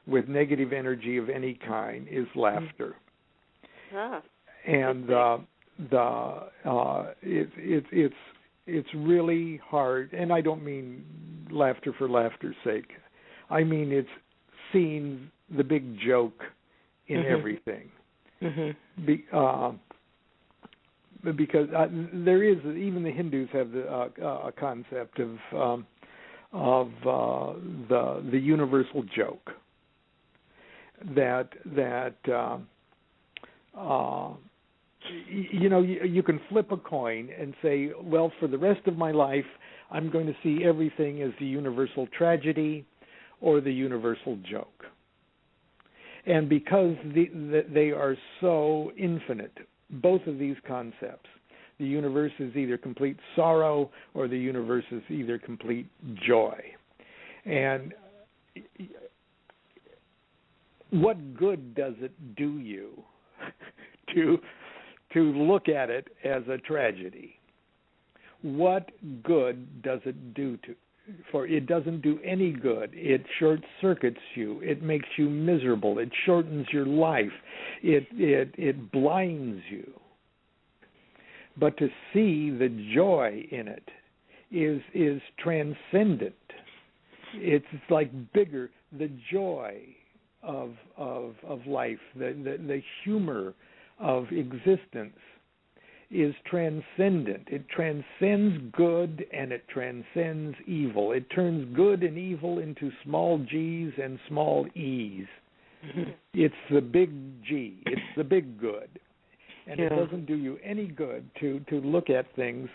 with negative energy of any kind is laughter. And it's really hard, and I don't mean laughter for laughter's sake. I mean it's seeing the big joke in everything. Because there is, even the Hindus have a concept of the universal joke that you can flip a coin and say, well, for the rest of my life, I'm going to see everything as the universal tragedy or the universal joke. And because they are so infinite, both of these concepts, the universe is either complete sorrow or the universe is either complete joy. And what good does it do you to look at it as a tragedy? What good does it do for it doesn't do any good. It short-circuits you. It makes you miserable. It shortens your life. It blinds you. But to see the joy in it is transcendent. It's like bigger. The joy of life, the humor of existence is transcendent. It transcends good and it transcends evil. It turns good and evil into small g's and small e's. It's the big G. It's the big good. And it doesn't do you any good to look at things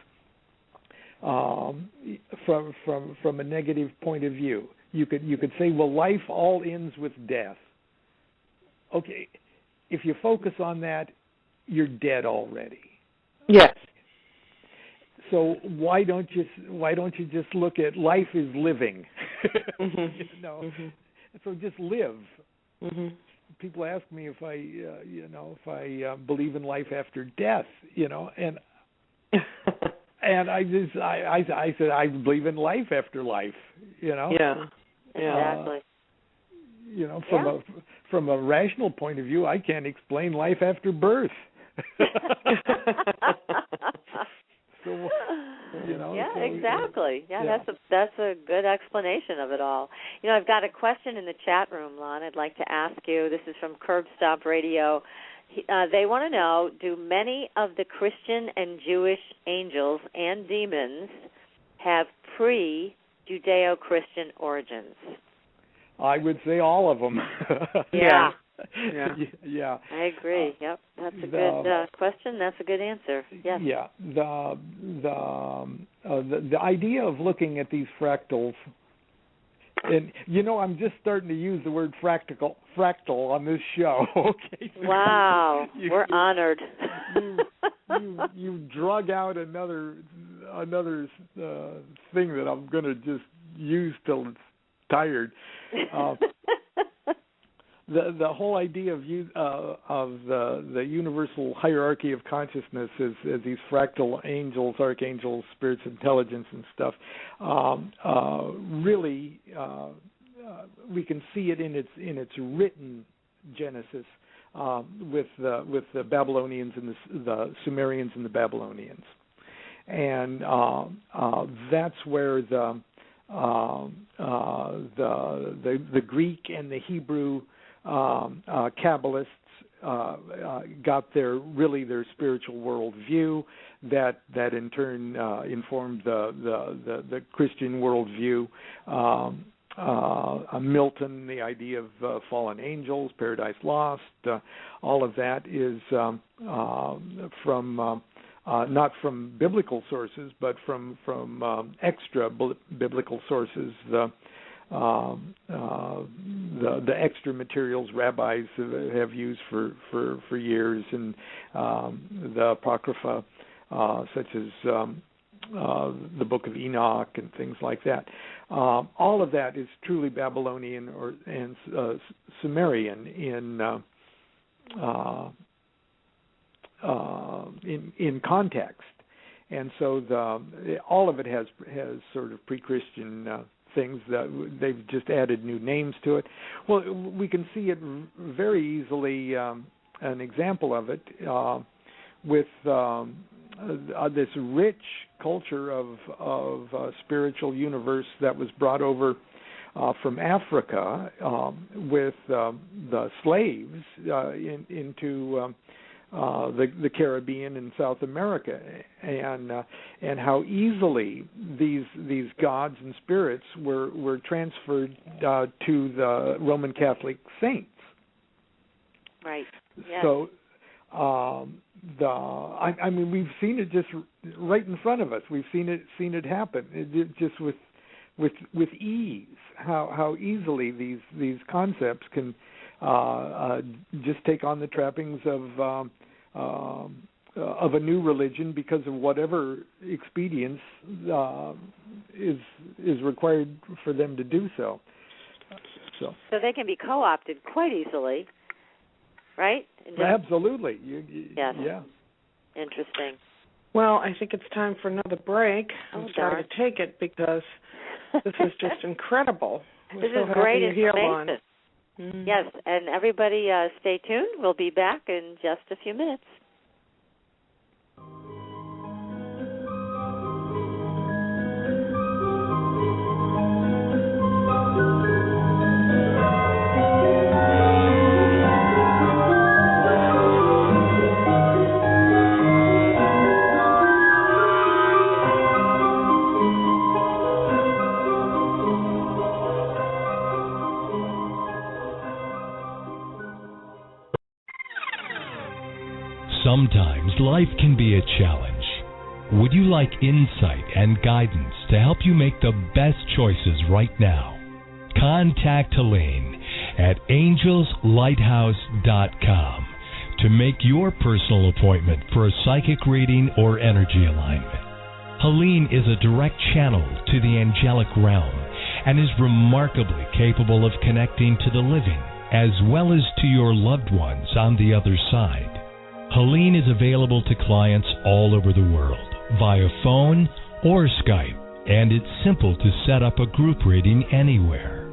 from a negative point of view. You could say, well, life all ends with death. Okay, if you focus on that, you're dead already. Yes. So why don't you just look at life is living? So just live. People ask me if I believe in life after death, and I said I believe in life after life, Yeah. Exactly. From a rational point of view, I can't explain life after birth. Exactly. That's a good explanation of it all. I've got a question in the chat room, Lon. I'd like to ask you. This is from Curb Stomp Radio. They want to know: do many of the Christian and Jewish angels and demons have pre-Judeo-Christian origins? I would say all of them. Yeah. Yeah. I agree. Yep. That's a good question. That's a good answer. Yes. Yeah. The idea of looking at these fractals, and I'm just starting to use the word fractal on this show. Okay. Wow. We're honored. You drug out another thing that I'm going to just use till it's tired. The whole idea of the universal hierarchy of consciousness is these fractal angels, archangels, spirits, intelligence, and stuff. Really, we can see it in its written genesis with the Babylonians and the Sumerians and the Babylonians, and that's where the Greek and the Hebrew Kabbalists got their spiritual worldview that in turn informed the Christian worldview. Milton, the idea of fallen angels, paradise lost, all of that is from not from biblical sources, but from extra biblical sources. The extra materials rabbis have used for years, and the Apocrypha, such as the Book of Enoch and things like that. All of that is truly Babylonian and Sumerian in context, and so all of it has sort of pre-Christian things that they've just added new names to it. Well, we can see it very easily. An example of it with this rich culture of spiritual universe that was brought over from Africa with the slaves into the Caribbean and South America, and how easily these gods and spirits were transferred to the Roman Catholic saints. Right. Yes. So, I mean, we've seen it just right in front of us. We've seen it happen. It just with ease. How easily these concepts can just take on the trappings of a new religion because of whatever expedience is required for them to do so. So they can be co-opted quite easily, right? Absolutely. Yes. Yeah. Interesting. Well, I think it's time for another break. I'm sorry to take it because this is just incredible. This is great information. Mm-hmm. Yes, and everybody stay tuned. We'll be back in just a few minutes. Sometimes life can be a challenge. Would you like insight and guidance to help you make the best choices right now? Contact Helene at angelslighthouse.com to make your personal appointment for a psychic reading or energy alignment. Helene is a direct channel to the angelic realm and is remarkably capable of connecting to the living as well as to your loved ones on the other side. Helene is available to clients all over the world via phone or Skype, and it's simple to set up a group reading anywhere.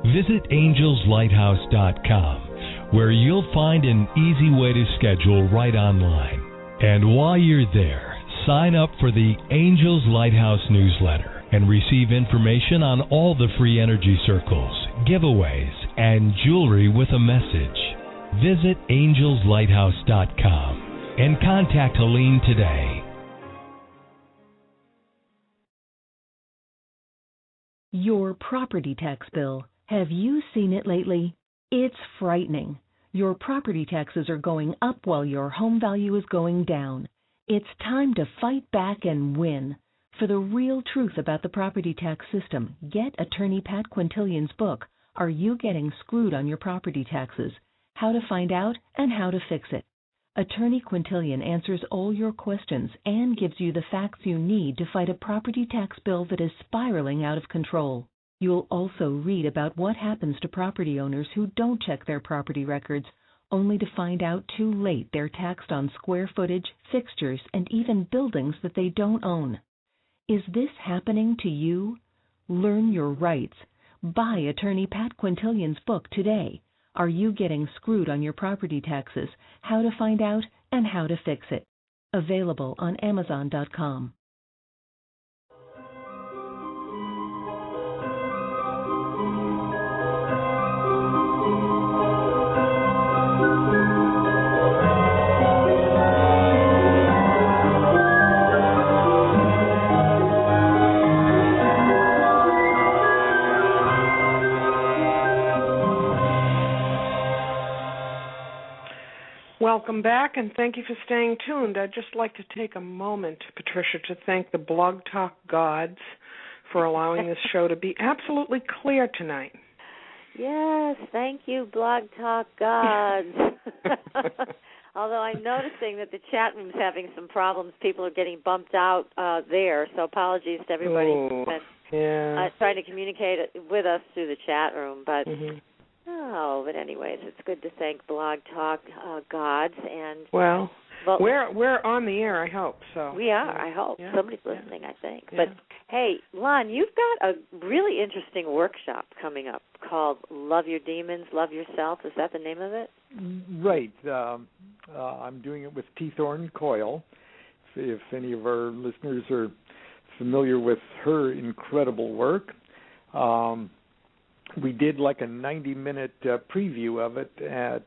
Visit angelslighthouse.com, where you'll find an easy way to schedule right online. And while you're there, sign up for the Angels Lighthouse newsletter and receive information on all the free energy circles, giveaways, and jewelry with a message. Visit angelslighthouse.com and contact Helene today. Your property tax bill. Have you seen it lately? It's frightening. Your property taxes are going up while your home value is going down. It's time to fight back and win. For the real truth about the property tax system, get attorney Pat Quintilian's book, Are You Getting Screwed on Your Property Taxes? How to Find Out and How to Fix It. Attorney Quintilian answers all your questions and gives you the facts you need to fight a property tax bill that is spiraling out of control. You'll also read about what happens to property owners who don't check their property records, only to find out too late they're taxed on square footage, fixtures, and even buildings that they don't own. Is this happening to you? Learn your rights. Buy attorney Pat Quintilian's book today. Are You Getting Screwed on Your Property Taxes? How to Find Out and How to Fix It. Available on Amazon.com. Welcome back, and thank you for staying tuned. I'd just like to take a moment, Patricia, to thank the Blog Talk gods for allowing this show to be absolutely clear tonight. Yes, thank you, Blog Talk gods. Although I'm noticing that the chat room's having some problems. People are getting bumped out there, so apologies to everybody who's been trying to communicate with us through the chat room. But but anyways, it's good to thank Blog Talk gods. And well, we're on the air, I hope. So we are, I hope. Yeah. Somebody's listening, I think. Yeah. But, hey, Lon, you've got a really interesting workshop coming up called Love Your Demons, Love Yourself. Is that the name of it? Right. I'm doing it with T. Thorne Coyle. If any of our listeners are familiar with her incredible work, we did like a 90-minute preview of it at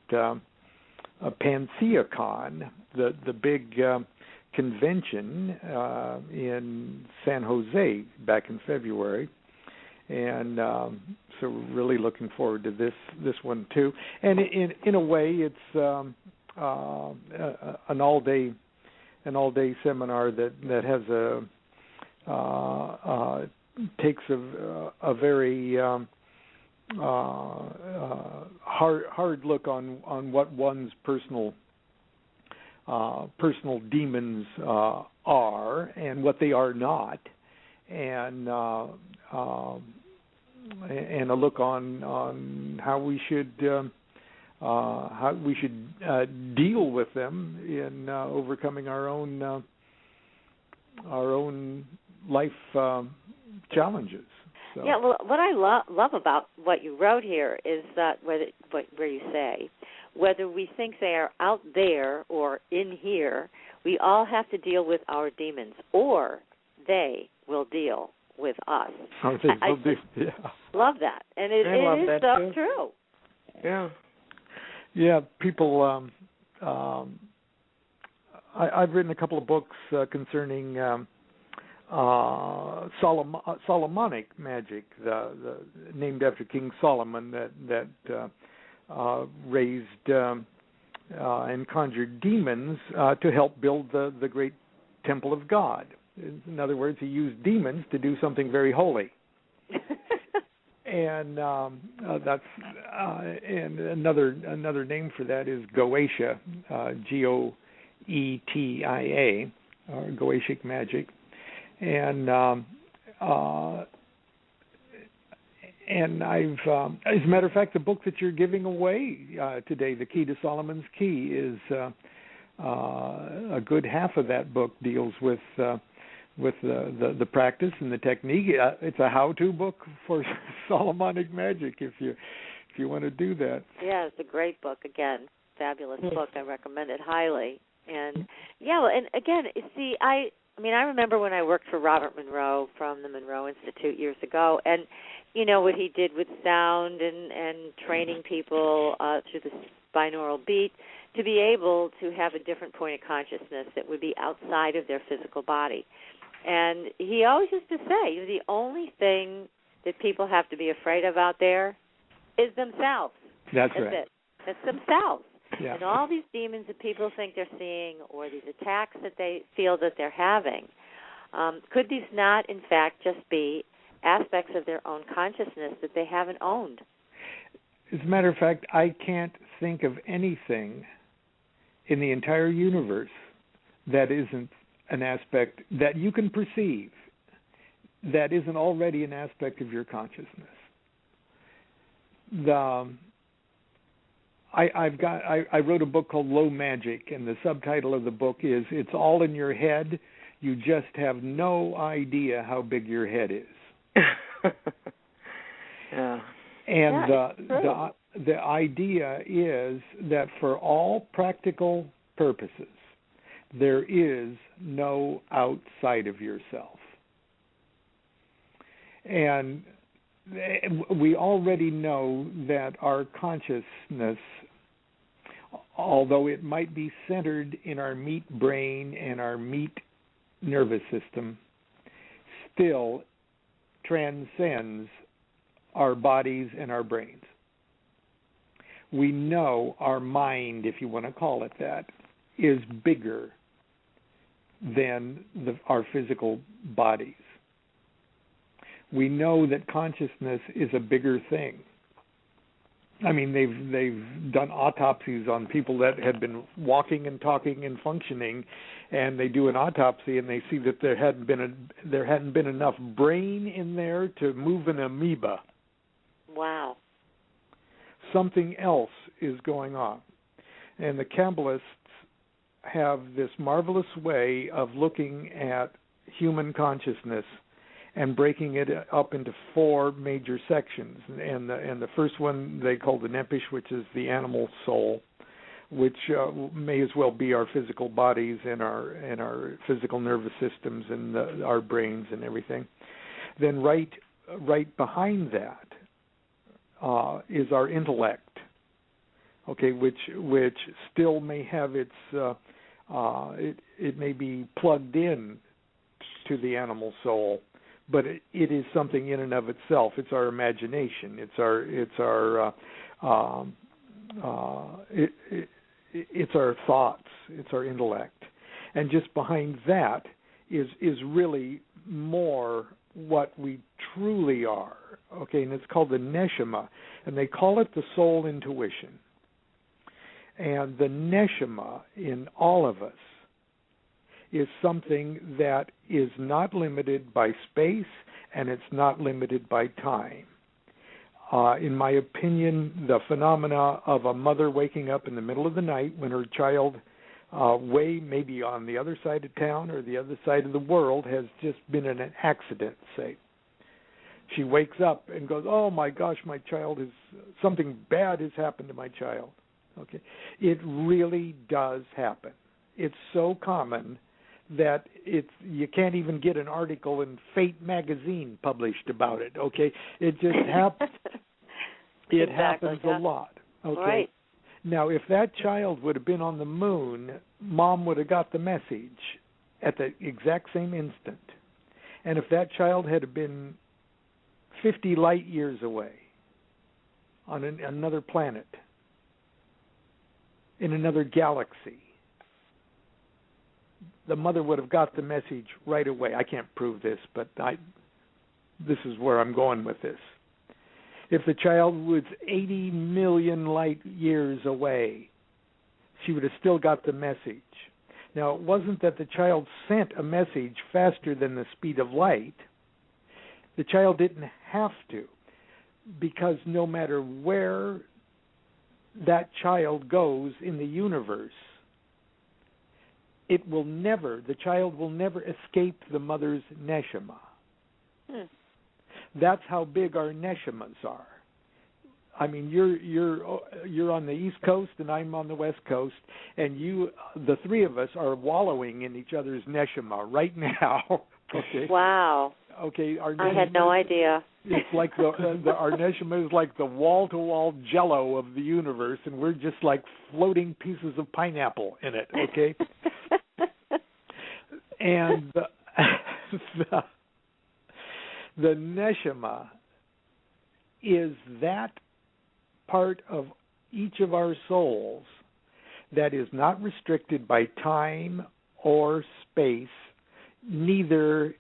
PanseaCon, the big convention in San Jose back in February, and so we're really looking forward to this one too. And in a way, it's an all-day seminar that has takes a very hard look on what one's personal demons are and what they are not, and a look on how we should deal with them in overcoming our own life challenges. So. Yeah, well, what I love about what you wrote here is that where you say, whether we think they are out there or in here, we all have to deal with our demons, or they will deal with us. I love that, and it is so true. Yeah. Yeah, people. I've written a couple of books concerning Solomonic magic, the named after King Solomon, that raised and conjured demons to help build the great temple of God. In other words, he used demons to do something very holy. And that's and another name for that is Goetia, Goetia, or Goetic magic. And I've, as a matter of fact, the book that you're giving away today, The Key to Solomon's Key, is a good half of that book deals with the practice and the technique. It's a how-to book for Solomonic magic if you want to do that. Yeah, it's a great book. Again, fabulous book. I recommend it highly. And yeah, well, and again, see, I remember when I worked for Robert Monroe from the Monroe Institute years ago, and you know what he did with sound and training people through the binaural beat to be able to have a different point of consciousness that would be outside of their physical body. And he always used to say, the only thing that people have to be afraid of out there is themselves. That's right. It. That's themselves. Yeah. And all these demons that people think they're seeing, or these attacks that they feel that they're having, could these not, in fact, just be aspects of their own consciousness that they haven't owned? As a matter of fact, I can't think of anything in the entire universe that isn't an aspect that you can perceive that isn't already an aspect of your consciousness. I wrote a book called Low Magic, and the subtitle of the book is "It's All in Your Head. You just have no idea how big your head is." Yeah. And the idea is that for all practical purposes, there is no outside of yourself. And we already know that our consciousness, although it might be centered in our meat brain and our meat nervous system, still transcends our bodies and our brains. We know our mind, if you want to call it that, is bigger than our physical bodies. We know that consciousness is a bigger thing. I mean, they've done autopsies on people that had been walking and talking and functioning, and they do an autopsy and they see that there hadn't been enough brain in there to move an amoeba. Wow. Something else is going on. And the Kabbalists have this marvelous way of looking at human consciousness and breaking it up into four major sections. And the first one they call the Nephesh, which is the animal soul, which may as well be our physical bodies and our physical nervous systems and our brains and everything. Then right behind that is our intellect, okay, which still may have its it may be plugged in to the animal soul, but it is something in and of itself. It's our imagination. It's our thoughts. It's our intellect, and just behind that is really more what we truly are. Okay, and it's called the neshama, and they call it the soul intuition. And the neshama in all of us is something that is not limited by space, and it's not limited by time. In my opinion, the phenomena of a mother waking up in the middle of the night when her child way maybe on the other side of town or the other side of the world has just been in an accident, say. She wakes up and goes, "Oh my gosh, my child something bad has happened to my child." Okay, it really does happen. It's so common that you can't even get an article in Fate magazine published about it. Okay, it just happens. It happens a lot. Okay. Right. Now, if that child would have been on the moon, Mom would have got the message at the exact same instant. And if that child had been 50 light years away on another planet, in another galaxy, the mother would have got the message right away. I can't prove this, but this is where I'm going with this. If the child was 80 million light years away, she would have still got the message. Now, it wasn't that the child sent a message faster than the speed of light. The child didn't have to, because no matter where that child goes in the universe, the child will never escape the mother's neshama. That's how big our neshamas are. I mean, you're on the East Coast and I'm on the West Coast, and the three of us are wallowing in each other's neshama right now. Okay. Wow. Okay. I had no idea. It's like our neshama is like the wall-to-wall jello of the universe, and we're just like floating pieces of pineapple in it. Okay. And the neshama is that part of each of our souls that is not restricted by time or space, neither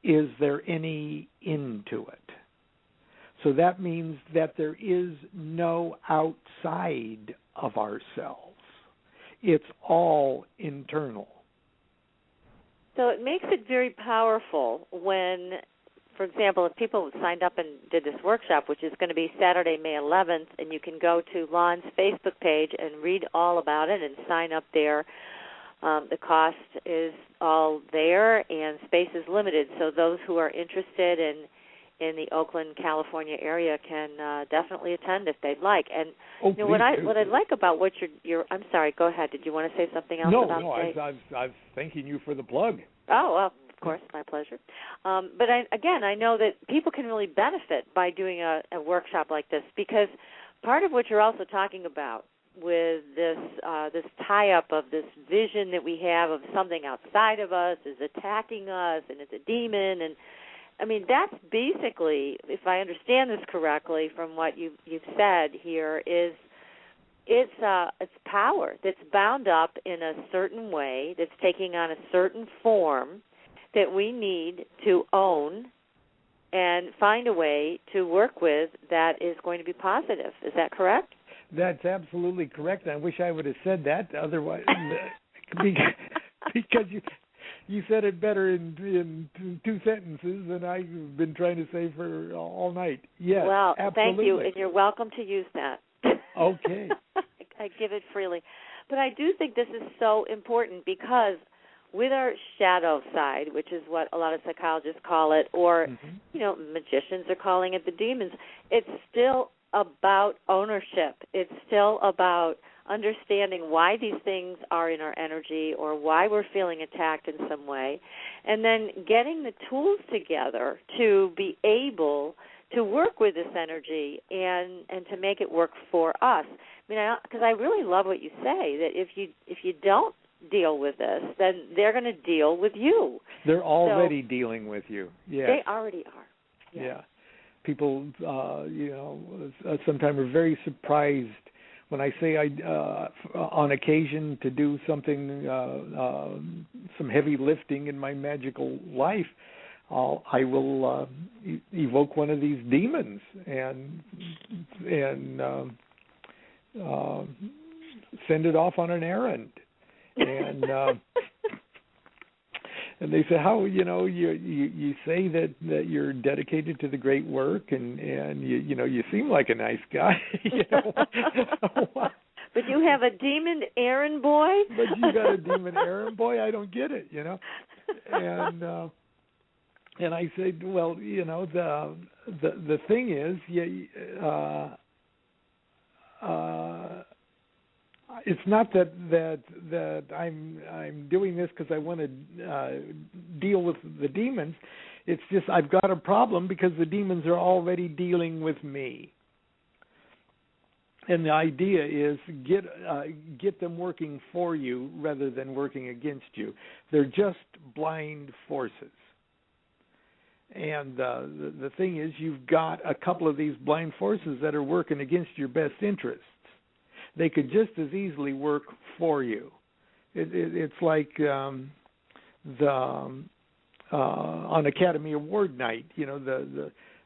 is there any end to it. So that means that there is no outside of ourselves. It's all internal. So it makes it very powerful when, for example, if people signed up and did this workshop, which is going to be Saturday, May 11th, and you can go to Lon's Facebook page and read all about it and sign up there. The cost is all there, and space is limited. So those who are interested in the Oakland, California area can definitely attend if they'd like. And what I like about what you're I'm sorry, go ahead. Did you want to say something else about space? No, I'm thanking you for the plug. Oh, well, of course, my pleasure. But I know that people can really benefit by doing a workshop like this, because part of what you're also talking about with this tie-up of this vision that we have of something outside of us is attacking us, and it's a demon, and I mean, that's basically, if I understand this correctly from what you've said here, is it's power that's bound up in a certain way, that's taking on a certain form that we need to own and find a way to work with that is going to be positive. Is that correct? That's absolutely correct. I wish I would have said that. Otherwise, because you said it better in two sentences than I've been trying to say for all night. Yes, well, absolutely. Thank you, and you're welcome to use that. Okay. I give it freely. But I do think this is so important, because with our shadow side, which is what a lot of psychologists call it, or, magicians are calling it the demons, it's still about ownership. It's still about understanding why these things are in our energy or why we're feeling attacked in some way, and then getting the tools together to be able to work with this energy and to make it work for us. I mean, because I really love what you say, that if you don't deal with this, then they're going to deal with you. They're already dealing with you. Yes. They already are. Yes. Yeah. People, sometimes are very surprised when I say on occasion to do something, some heavy lifting in my magical life, I will evoke one of these demons and send it off on an errand, and they say, how you say that you're dedicated to the great work, and you seem like a nice guy. But you have a demon errand boy. But you got a demon errand boy. I don't get it, And I said, well, the thing is, it's not that I'm doing this because I want to deal with the demons. It's just I've got a problem because the demons are already dealing with me. And the idea is get them working for you rather than working against you. They're just blind forces. And the thing is, you've got a couple of these blind forces that are working against your best interests. They could just as easily work for you. It's like on Academy Award night,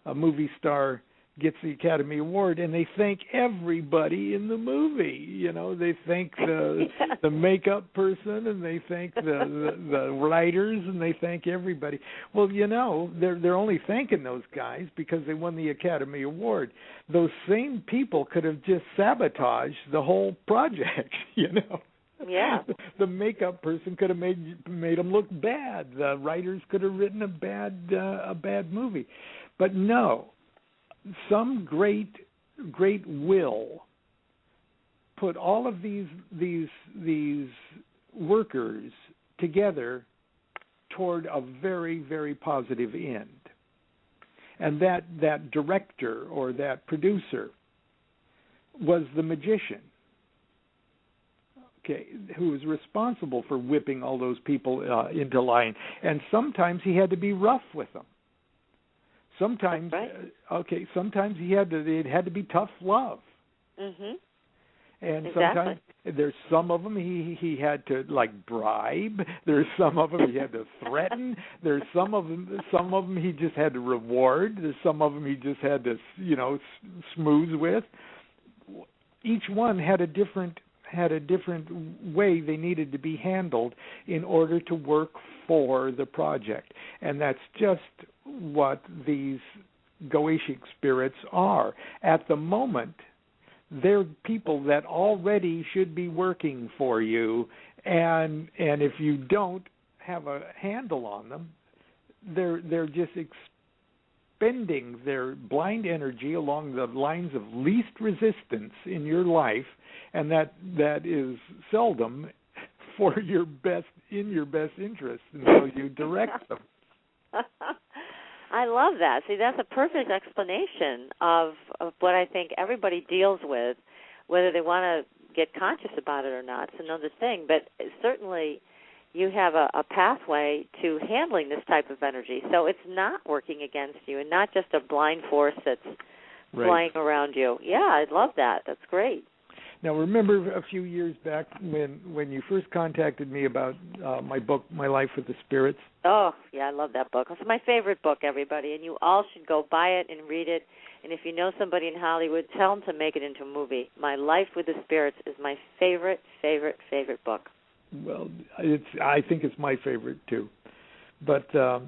a movie star gets the Academy Award, and they thank everybody in the movie. They thank the makeup person, and they thank the writers, and they thank everybody. Well, they're only thanking those guys because they won the Academy Award. Those same people could have just sabotaged the whole project. Yeah. The makeup person could have made them look bad. The writers could have written a bad movie. But no. Some great will put all of these workers together toward a very, very positive end. And that director or that producer was the magician, who was responsible for whipping all those people into line. And sometimes he had to be rough with them. Sometimes, right. Sometimes it had to be tough love. Mhm. And exactly. sometimes there's some of them he had to like bribe. There's some of them he had to threaten. There's some of them he just had to reward. There's some of them he just had to smooth with. Each one had a different way they needed to be handled in order to work for the project. And that's just what these Goetic spirits are. At the moment, they're people that already should be working for you, and if you don't have a handle on them, they're just expending their blind energy along the lines of least resistance in your life, and that is seldom for your best interest until you direct them. I love that. See, that's a perfect explanation of what I think everybody deals with. Whether they want to get conscious about it or not, it's another thing. But certainly you have a pathway to handling this type of energy. So it's not working against you and not just a blind force that's flying around you. Yeah, I love that. That's great. Now, remember a few years back when you first contacted me about my book, My Life with the Spirits? Oh, yeah, I love that book. It's my favorite book, everybody, and you all should go buy it and read it. And if you know somebody in Hollywood, tell them to make it into a movie. My Life with the Spirits is my favorite book. Well, I think it's my favorite, too. But there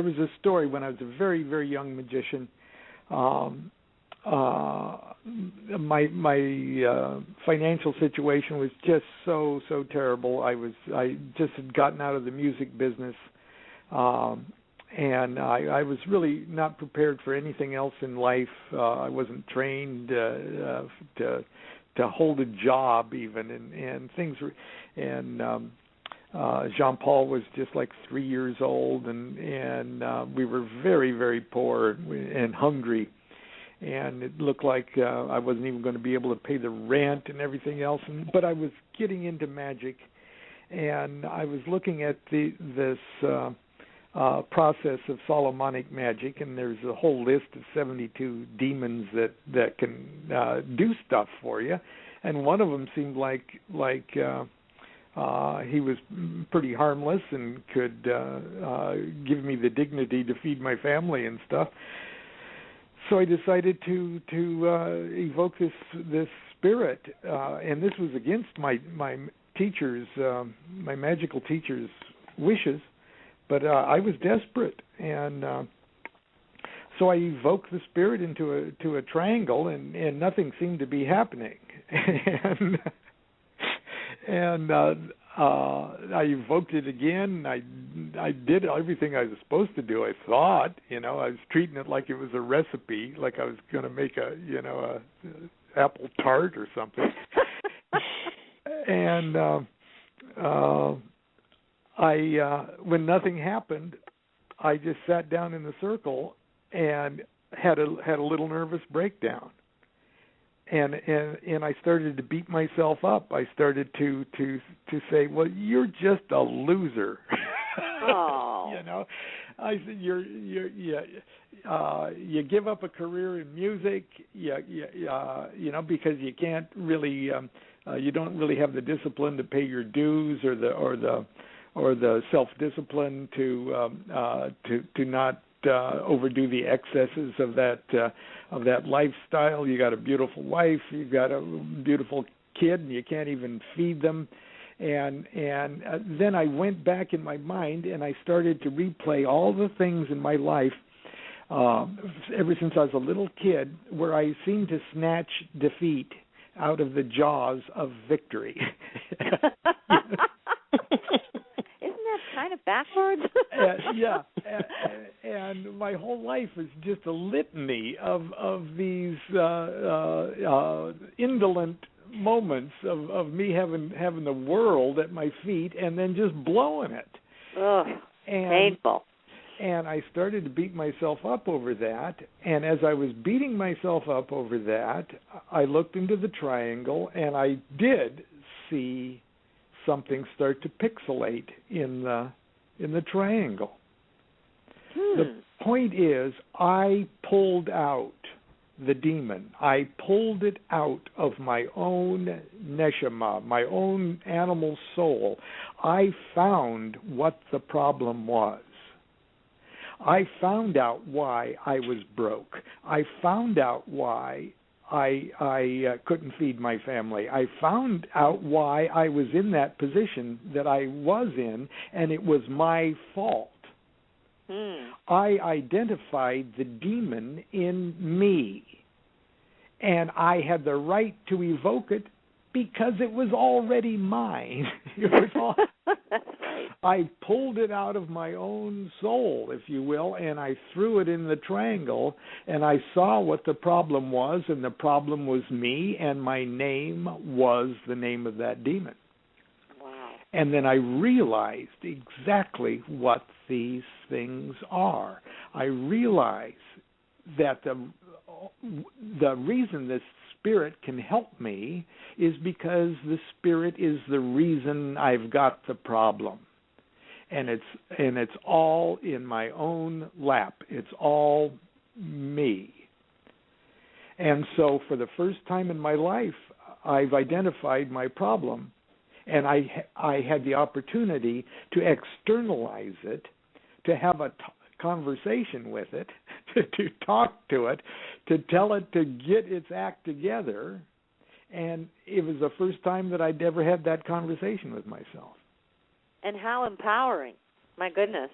was a story when I was a very, very young magician. My financial situation was just so terrible. I just had gotten out of the music business, and I was really not prepared for anything else in life. I wasn't trained to hold a job even, and things were. And Jean-Paul was just like 3 years old, and we were very, very poor and hungry. And it looked like I wasn't even going to be able to pay the rent and everything else. But I was getting into magic, and I was looking at this process of Solomonic magic, and there's a whole list of 72 demons that can do stuff for you. And one of them seemed like he was pretty harmless and could give me the dignity to feed my family and stuff. So I decided to evoke this spirit, and this was against my teacher's, my magical teacher's wishes, but I was desperate, and so I evoked the spirit into a triangle, and nothing seemed to be happening, and I evoked it again. I did everything I was supposed to do. I thought, I was treating it like it was a recipe, like I was going to make a apple tart or something. And when nothing happened, I just sat down in the circle and had a little nervous breakdown. And I started to beat myself up. I started to say, "Well, you're just a loser." Oh. I said, you give up a career in music, because you can't really, you don't really have the discipline to pay your dues, or the self-discipline to not overdo the excesses of that lifestyle. You got a beautiful wife, you got a beautiful kid, and you can't even feed them. And then I went back in my mind and I started to replay all the things in my life ever since I was a little kid where I seemed to snatch defeat out of the jaws of victory. Kind of backwards. Yeah, and my whole life is just a litany of these indolent moments of me having the world at my feet and then just blowing it. Ugh, painful. And I started to beat myself up over that. And as I was beating myself up over that, I looked into the triangle and I did see something start to pixelate in the triangle. The point is, I pulled out the demon. I pulled it out of my own neshama, my own animal soul. I found what the problem was. I found out why I was broke. I found out why I couldn't feed my family. I found out why I was in that position that I was in, and it was my fault. I identified the demon in me, and I had the right to evoke it because it was already mine. It was all, that's right. I pulled it out of my own soul, if you will, and I threw it in the triangle, and I saw what the problem was, and the problem was me, and my name was the name of that demon. Wow. And then I realized exactly what these things are. I realized that the reason this spirit can help me is because the spirit is the reason I've got the problem. And it's all in my own lap. It's all me. And so for the first time in my life, I've identified my problem, and I had the opportunity to externalize it, to have a conversation with it, to talk to it, to tell it to get its act together. And it was the first time that I'd ever had that conversation with myself. And how empowering. My goodness.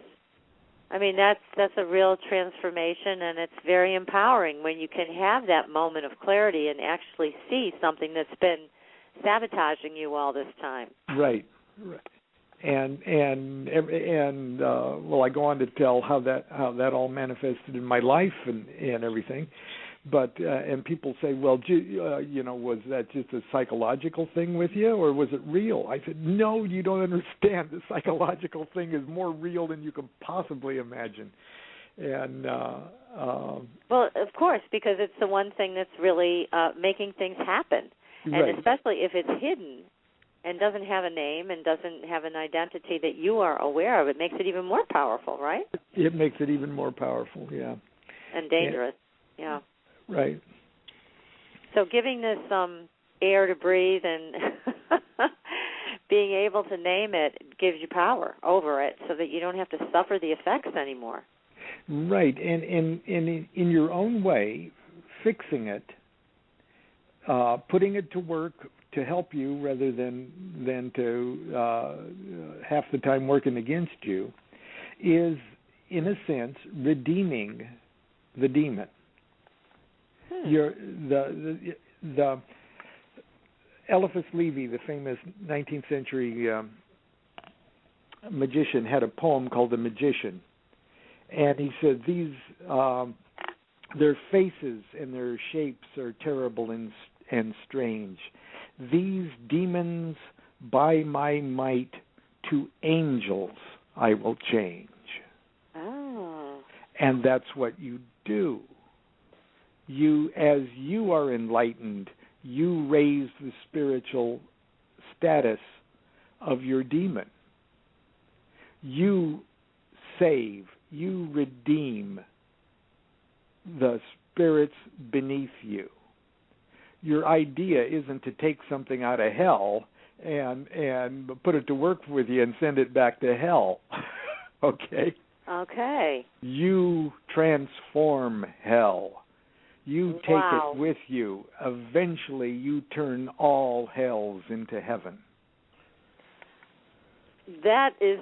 I mean, that's a real transformation, and it's very empowering when you can have that moment of clarity and actually see something that's been sabotaging you all this time. Right. And well, I go on to tell how that all manifested in my life and everything. But and people say, well, was that just a psychological thing with you, or was it real? I said, no, you don't understand. The psychological thing is more real than you can possibly imagine. And well, of course, because it's the one thing that's really making things happen, and right. Especially if it's hidden and doesn't have a name and doesn't have an identity that you are aware of, it makes it even more powerful, right? It makes it even more powerful, yeah. And dangerous, yeah. Right. So giving this air to breathe and being able to name it gives you power over it so that you don't have to suffer the effects anymore. Right. And in your own way, fixing it, putting it to work to help you rather than to half the time working against you is, in a sense, redeeming the demon. The Eliphas Levi, the famous 19th century magician, had a poem called The Magician, and he said their faces and their shapes are terrible and strange. These demons, by my might, to angels I will change. Oh. And that's what you do. As you are enlightened, you raise the spiritual status of your demon. You save, you redeem the spirits beneath you. Your idea isn't to take something out of hell and put it to work with you and send it back to hell. Okay? Okay. You transform hell. You take it with you. Eventually, you turn all hells into heaven. That is,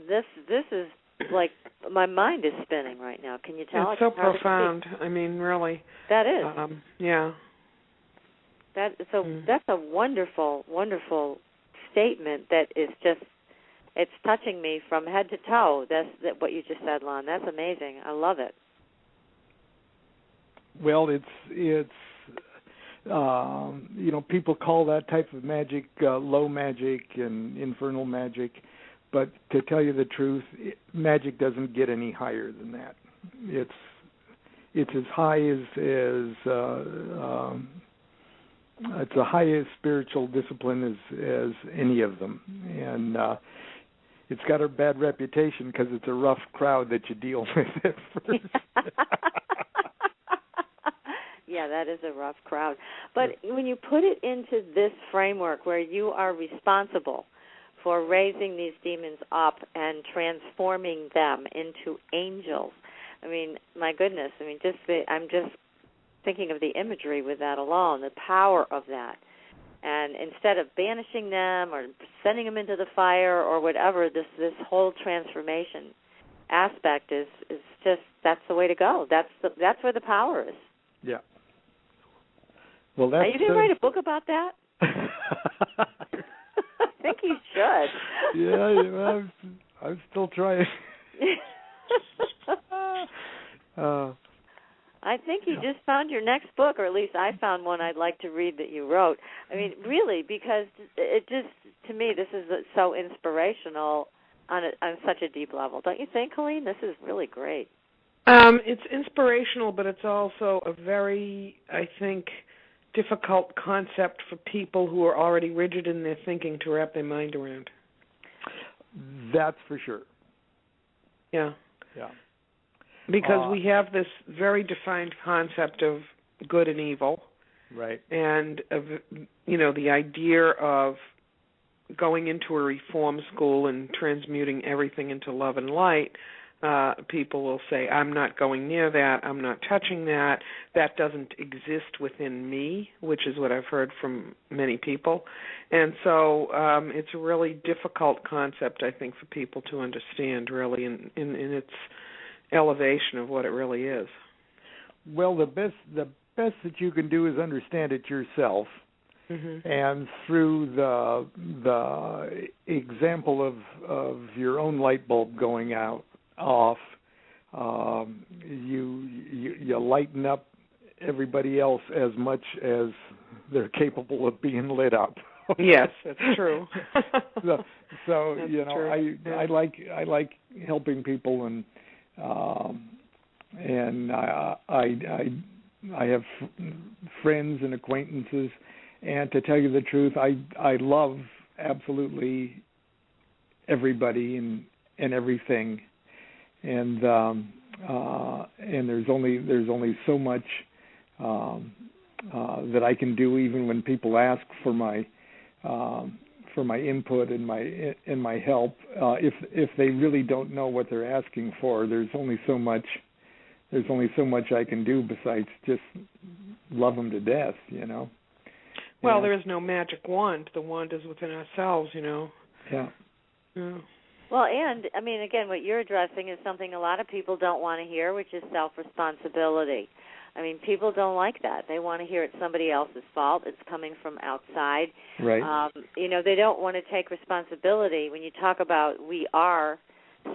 this is like, my mind is spinning right now. Can you tell? It's so profound. I mean, really. That is. Yeah. That's a wonderful, wonderful statement that is just, it's touching me from head to toe. That's what you just said, Lon. That's amazing. I love it. Well, it's people call that type of magic low magic and infernal magic, but to tell you the truth, magic doesn't get any higher than that. It's as high as it's the highest spiritual discipline as any of them, and it's got a bad reputation because it's a rough crowd that you deal with at first. Yeah, that is a rough crowd. But when you put it into this framework where you are responsible for raising these demons up and transforming them into angels, I mean, my goodness, I mean, I'm just thinking of the imagery with that alone, the power of that. And instead of banishing them or sending them into the fire or whatever, this whole transformation aspect is just, that's the way to go. That's where the power is. Yeah. Well, that's. Are you going to write a book about that? I think you should. Yeah, I'm still trying. I think you just found your next book, or at least I found one I'd like to read that you wrote. I mean, really, because it just, to me, this is so inspirational on such a deep level. Don't you think, Helene? This is really great. It's inspirational, but it's also a very, I think, difficult concept for people who are already rigid in their thinking to wrap their mind around. That's for sure. Yeah. Yeah. Because we have this very defined concept of good and evil. Right. And, the idea of going into a reform school and transmuting everything into love and light, people will say, I'm not going near that, I'm not touching that, that doesn't exist within me, which is what I've heard from many people. And so it's a really difficult concept, I think, for people to understand, really, in its elevation of what it really is. Well, the best that you can do is understand it yourself. Mm-hmm. And through the example of your own light bulb going off, you lighten up everybody else as much as they're capable of being lit up. Yes, that's true. so that's true. I like helping people, and I have friends and acquaintances, and to tell you the truth, I love absolutely everybody and everything. And there's only so much that I can do, even when people ask for my input and my help. If they really don't know what they're asking for, there's only so much I can do besides just love them to death, Well, there is no magic wand. The wand is within ourselves, Yeah. Yeah. Well, and, I mean, again, what you're addressing is something a lot of people don't want to hear, which is self-responsibility. I mean, people don't like that. They want to hear it's somebody else's fault. It's coming from outside. Right. They don't want to take responsibility. When you talk about we are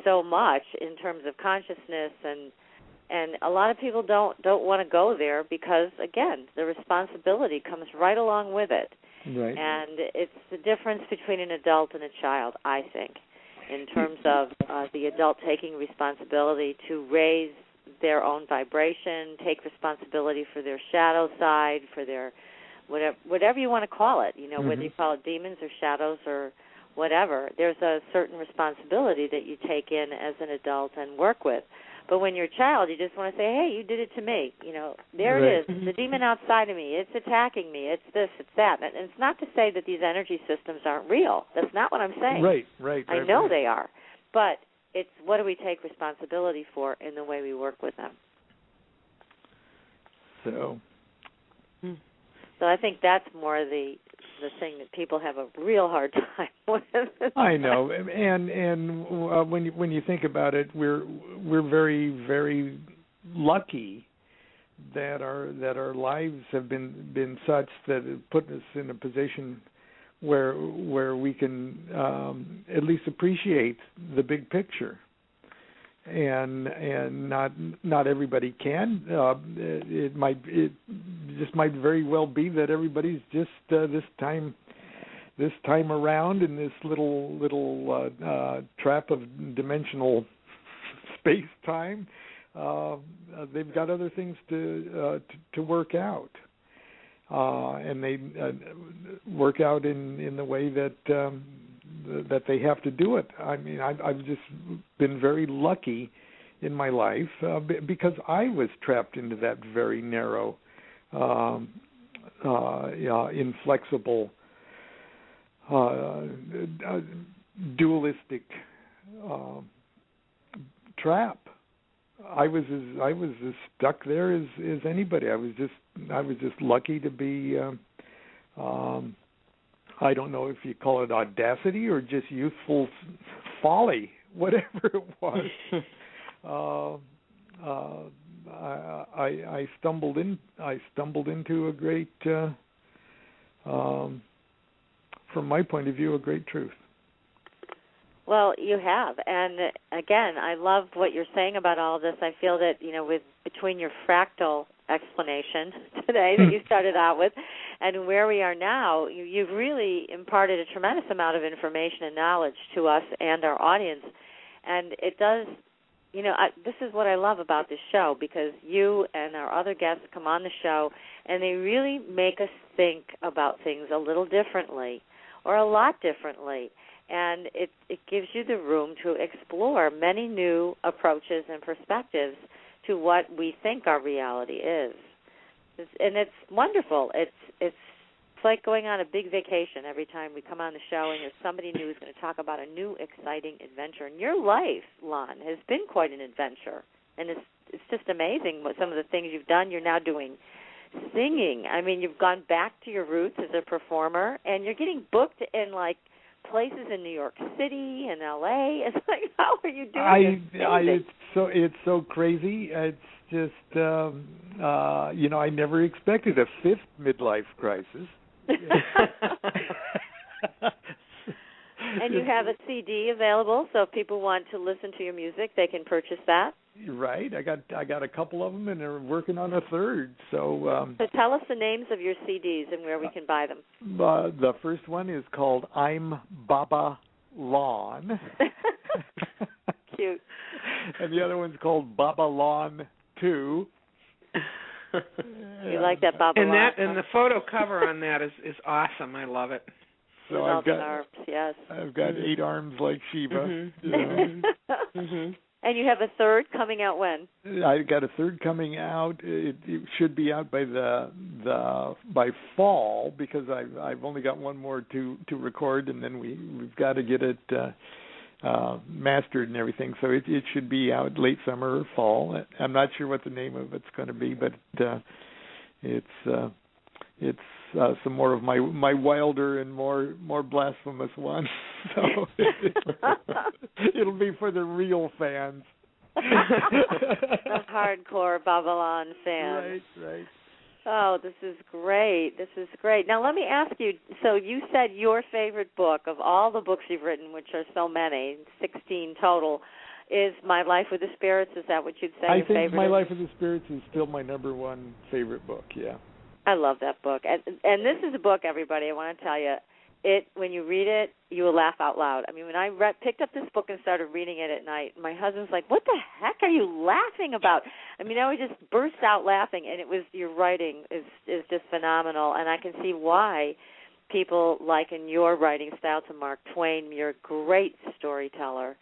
so much in terms of consciousness, and a lot of people don't want to go there because, again, the responsibility comes right along with it. Right. And it's the difference between an adult and a child, I think, in terms of the adult taking responsibility to raise their own vibration, take responsibility for their shadow side, for their whatever you want to call it, mm-hmm. whether you call it demons or shadows or whatever. There's a certain responsibility that you take in as an adult and work with. But when you're a child, you just want to say, hey, you did it to me. There right. it is, the demon outside of me. It's attacking me. It's this, it's that. And it's not to say that these energy systems aren't real. That's not what I'm saying. Right. I know they are. But it's what do we take responsibility for in the way we work with them. So I think that's more the thing that people have a real hard time with. I know, and when you think about it, we're very, very lucky that our lives have been such that it put us in a position where we can at least appreciate the big picture. And not everybody can. It just might very well be that everybody's just this time around in this little trap of dimensional space time. They've got other things to work out, and they work out in the way that that they have to do it. I mean, I've just been very lucky in my life because I was trapped into that very narrow, inflexible, dualistic trap. I was as stuck there as anybody. I was just lucky to be. I don't know if you call it audacity or just youthful folly, whatever it was. I stumbled into a great, from my point of view, a great truth. Well, you have, and again, I love what you're saying about all of this. I feel that between your fractal explanation today that you started out with, and where we are now, you've really imparted a tremendous amount of information and knowledge to us and our audience. And it does, this is what I love about this show, because you and our other guests come on the show, and they really make us think about things a little differently, or a lot differently. And it gives you the room to explore many new approaches and perspectives to what we think our reality is. And it's wonderful. It's like going on a big vacation every time we come on the show and there's somebody new who's going to talk about a new, exciting adventure. And your life, Lon, has been quite an adventure. And it's just amazing what some of the things you've done. You're now doing singing. I mean, you've gone back to your roots as a performer, and you're getting booked in, places in New York City and L.A. It's like, how are you doing this? It's so crazy. It's just, I never expected a fifth midlife crisis. And you have a CD available, so if people want to listen to your music, they can purchase that. Right. I got a couple of them, and they're working on a third. So tell us the names of your CDs and where we can buy them. The first one is called I'm Baba Lon. Cute. And the other one's called Baba Lon 2. You like that, Baba Lon? And the photo cover on that is awesome. I love it. So I've got 8 arms like Shiva. Mm-hmm. Mm-hmm. And you have a third coming out when? I got a third coming out. It should be out by by fall, because I've only got one more to record, and then we've got to get it mastered and everything. So it should be out late summer or fall. I'm not sure what the name of it's going to be, but it's some more of my wilder and more blasphemous one. So it'll be for the real fans. The hardcore Babylon fans. Right. Oh, this is great. Now let me ask you, so you said your favorite book of all the books you've written, which are so many, 16 total, is My Life with the Spirits. Is that what you'd say your favorite is? My Life with the Spirits is still my number one favorite book, yeah. I love that book. And this is a book, everybody, I want to tell you, when you read it, you will laugh out loud. I mean, when I picked up this book and started reading it at night, my husband's like, what the heck are you laughing about? I mean, I would just burst out laughing, and your writing is just phenomenal, and I can see why people liken your writing style to Mark Twain. You're a great storyteller,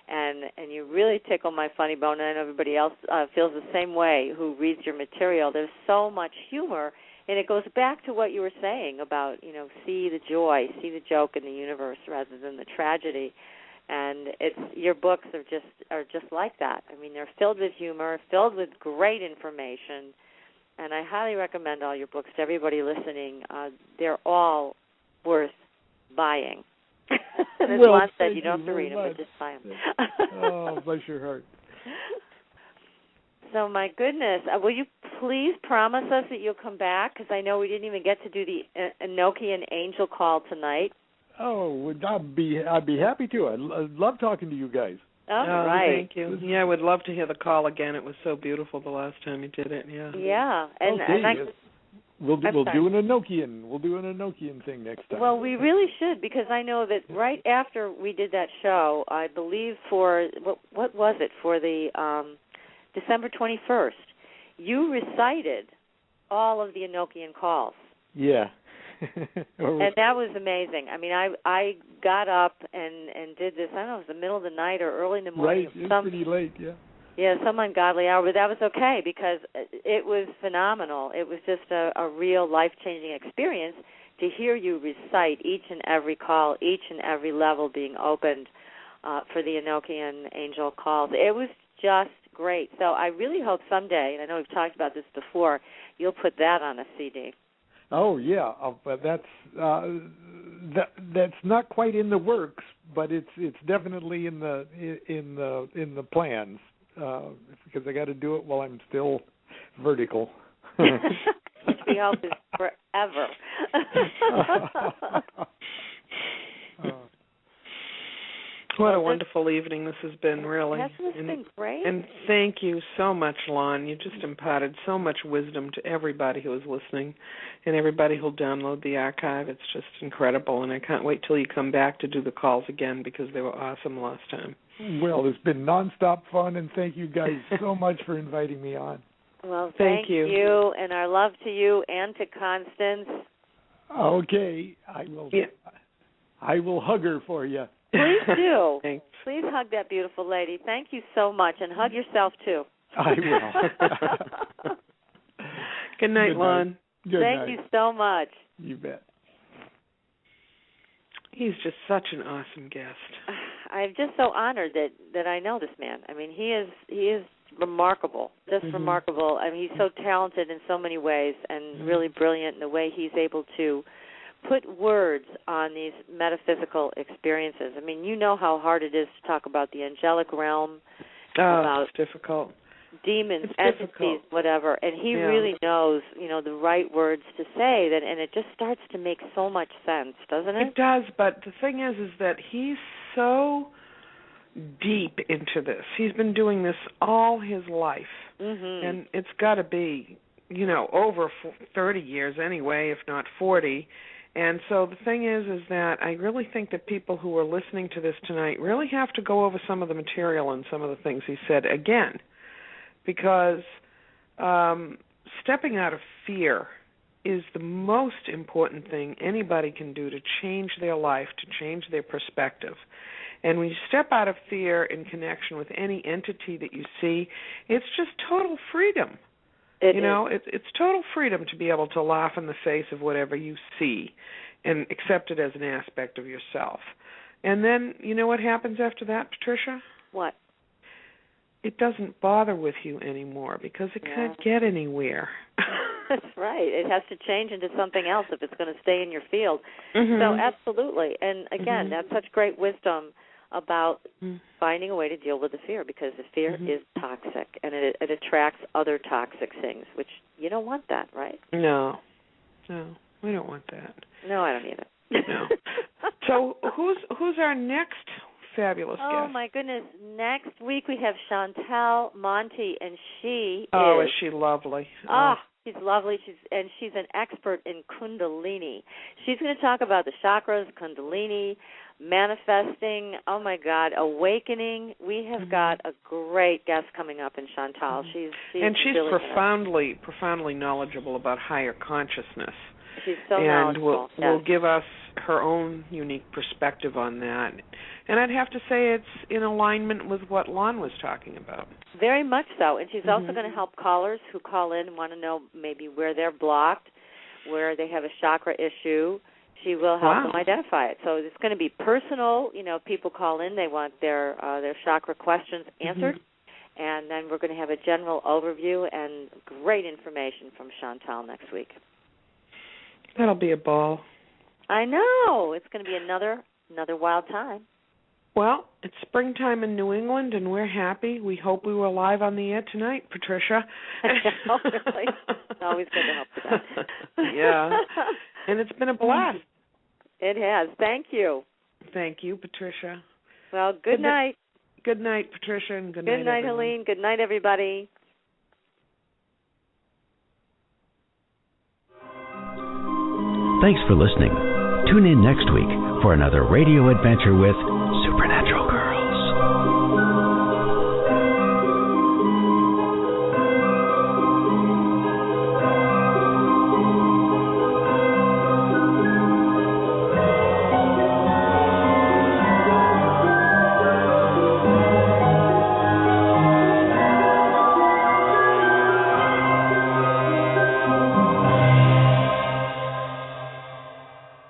and you really tickle my funny bone, and I know everybody else feels the same way who reads your material. There's so much humor. And it goes back to what you were saying about, see the joy, see the joke in the universe rather than the tragedy. And your books are just like that. I mean, they're filled with humor, filled with great information, and I highly recommend all your books to everybody listening. They're all worth buying. And as Lon said, you don't have to read them, but just buy them. Oh, bless your heart. So, my goodness, will you please promise us that you'll come back? Because I know we didn't even get to do the Enochian angel call tonight. Oh, I'd be happy to. I love talking to you guys. Oh, right. Thank you. Yeah, I would love to hear the call again. It was so beautiful the last time you did it. Yeah. Yeah, We'll do an Enochian. We'll do an Enochian thing next time. Well, we really should, because I know that right after we did that show, I believe for what was it, for the December 21st, you recited all of the Enochian calls. Yeah. And that was amazing. I mean, I got up and did this, I don't know, it was the middle of the night or early in the morning. Right, it was pretty late, yeah. Yeah, some ungodly hour, but that was okay because it was phenomenal. It was just a real life-changing experience to hear you recite each and every call, each and every level being opened for the Enochian angel calls. It was just great. So I really hope someday, and I know we've talked about this before, you'll put that on a CD. Oh yeah, but that's not quite in the works, but it's definitely in the plans because I got to do it while I'm still vertical. HBO is forever. What a wonderful evening this has been, really. Hasn't this been great? And thank you so much, Lon. You just imparted so much wisdom to everybody who is listening and everybody who'll download the archive. It's just incredible, and I can't wait till you come back to do the calls again because they were awesome last time. Well, it's been nonstop fun, and thank you guys so much for inviting me on. Well, thank you, and our love to you and to Constance. Okay, I will. Yeah. I will hug her for you. Please do. Thanks. Please hug that beautiful lady. Thank you so much, and hug yourself too. I will. Good night, Lon. Thank you so much. You bet. He's just such an awesome guest. I'm just so honored that I know this man. I mean, he is remarkable, just remarkable. I mean, he's so talented in so many ways and really brilliant in the way he's able to put words on these metaphysical experiences. I mean, you know how hard it is to talk about the angelic realm, about it's difficult. Demons, entities, whatever, and he really knows, the right words to say, and it just starts to make so much sense, doesn't it? It does, but the thing is that he's so deep into this. He's been doing this all his life, and it's got to be, over 30 years anyway, if not 40. And so the thing is that I really think that people who are listening to this tonight really have to go over some of the material and some of the things he said again, because stepping out of fear is the most important thing anybody can do to change their life, to change their perspective. And when you step out of fear in connection with any entity that you see, it's just total freedom. It's total freedom to be able to laugh in the face of whatever you see and accept it as an aspect of yourself. And then, you know what happens after that, Patricia? What? It doesn't bother with you anymore because it can't get anywhere. That's right. It has to change into something else if it's going to stay in your field. So absolutely. And again, that's such great wisdom about finding a way to deal with the fear, because the fear is toxic and it attracts other toxic things, which you don't want that, right? No, we don't want that. No, I don't either. No. So who's our next fabulous guest? Oh, my goodness. Next week we have Chantal Monty, and she is she lovely. She's lovely. She's an expert in Kundalini. She's going to talk about the chakras, Kundalini, manifesting, oh my God, awakening. We have got a great guest coming up in Chantal. She's really profoundly knowledgeable about higher consciousness. She's so knowledgeable. And will give us her own unique perspective on that. And I'd have to say it's in alignment with what Lon was talking about. Very much so. And she's also going to help callers who call in and want to know maybe where they're blocked, where they have a chakra issue. She will help them identify it. So it's going to be personal. People call in, they want their chakra questions answered. And then we're going to have a general overview and great information from Chantal next week. That'll be a ball. I know. It's going to be another wild time. Well, it's springtime in New England, and we're happy. We hope we were live on the air tonight, Patricia. Oh, really? It's always good to help with that. Yeah. And it's been a blast. It has. Thank you. Thank you, Patricia. Well, good night. Good night, Patricia, and good night, Good night, everyone. Helene. Good night, everybody. Thanks for listening. Tune in next week for another radio adventure with Supernatural Girl.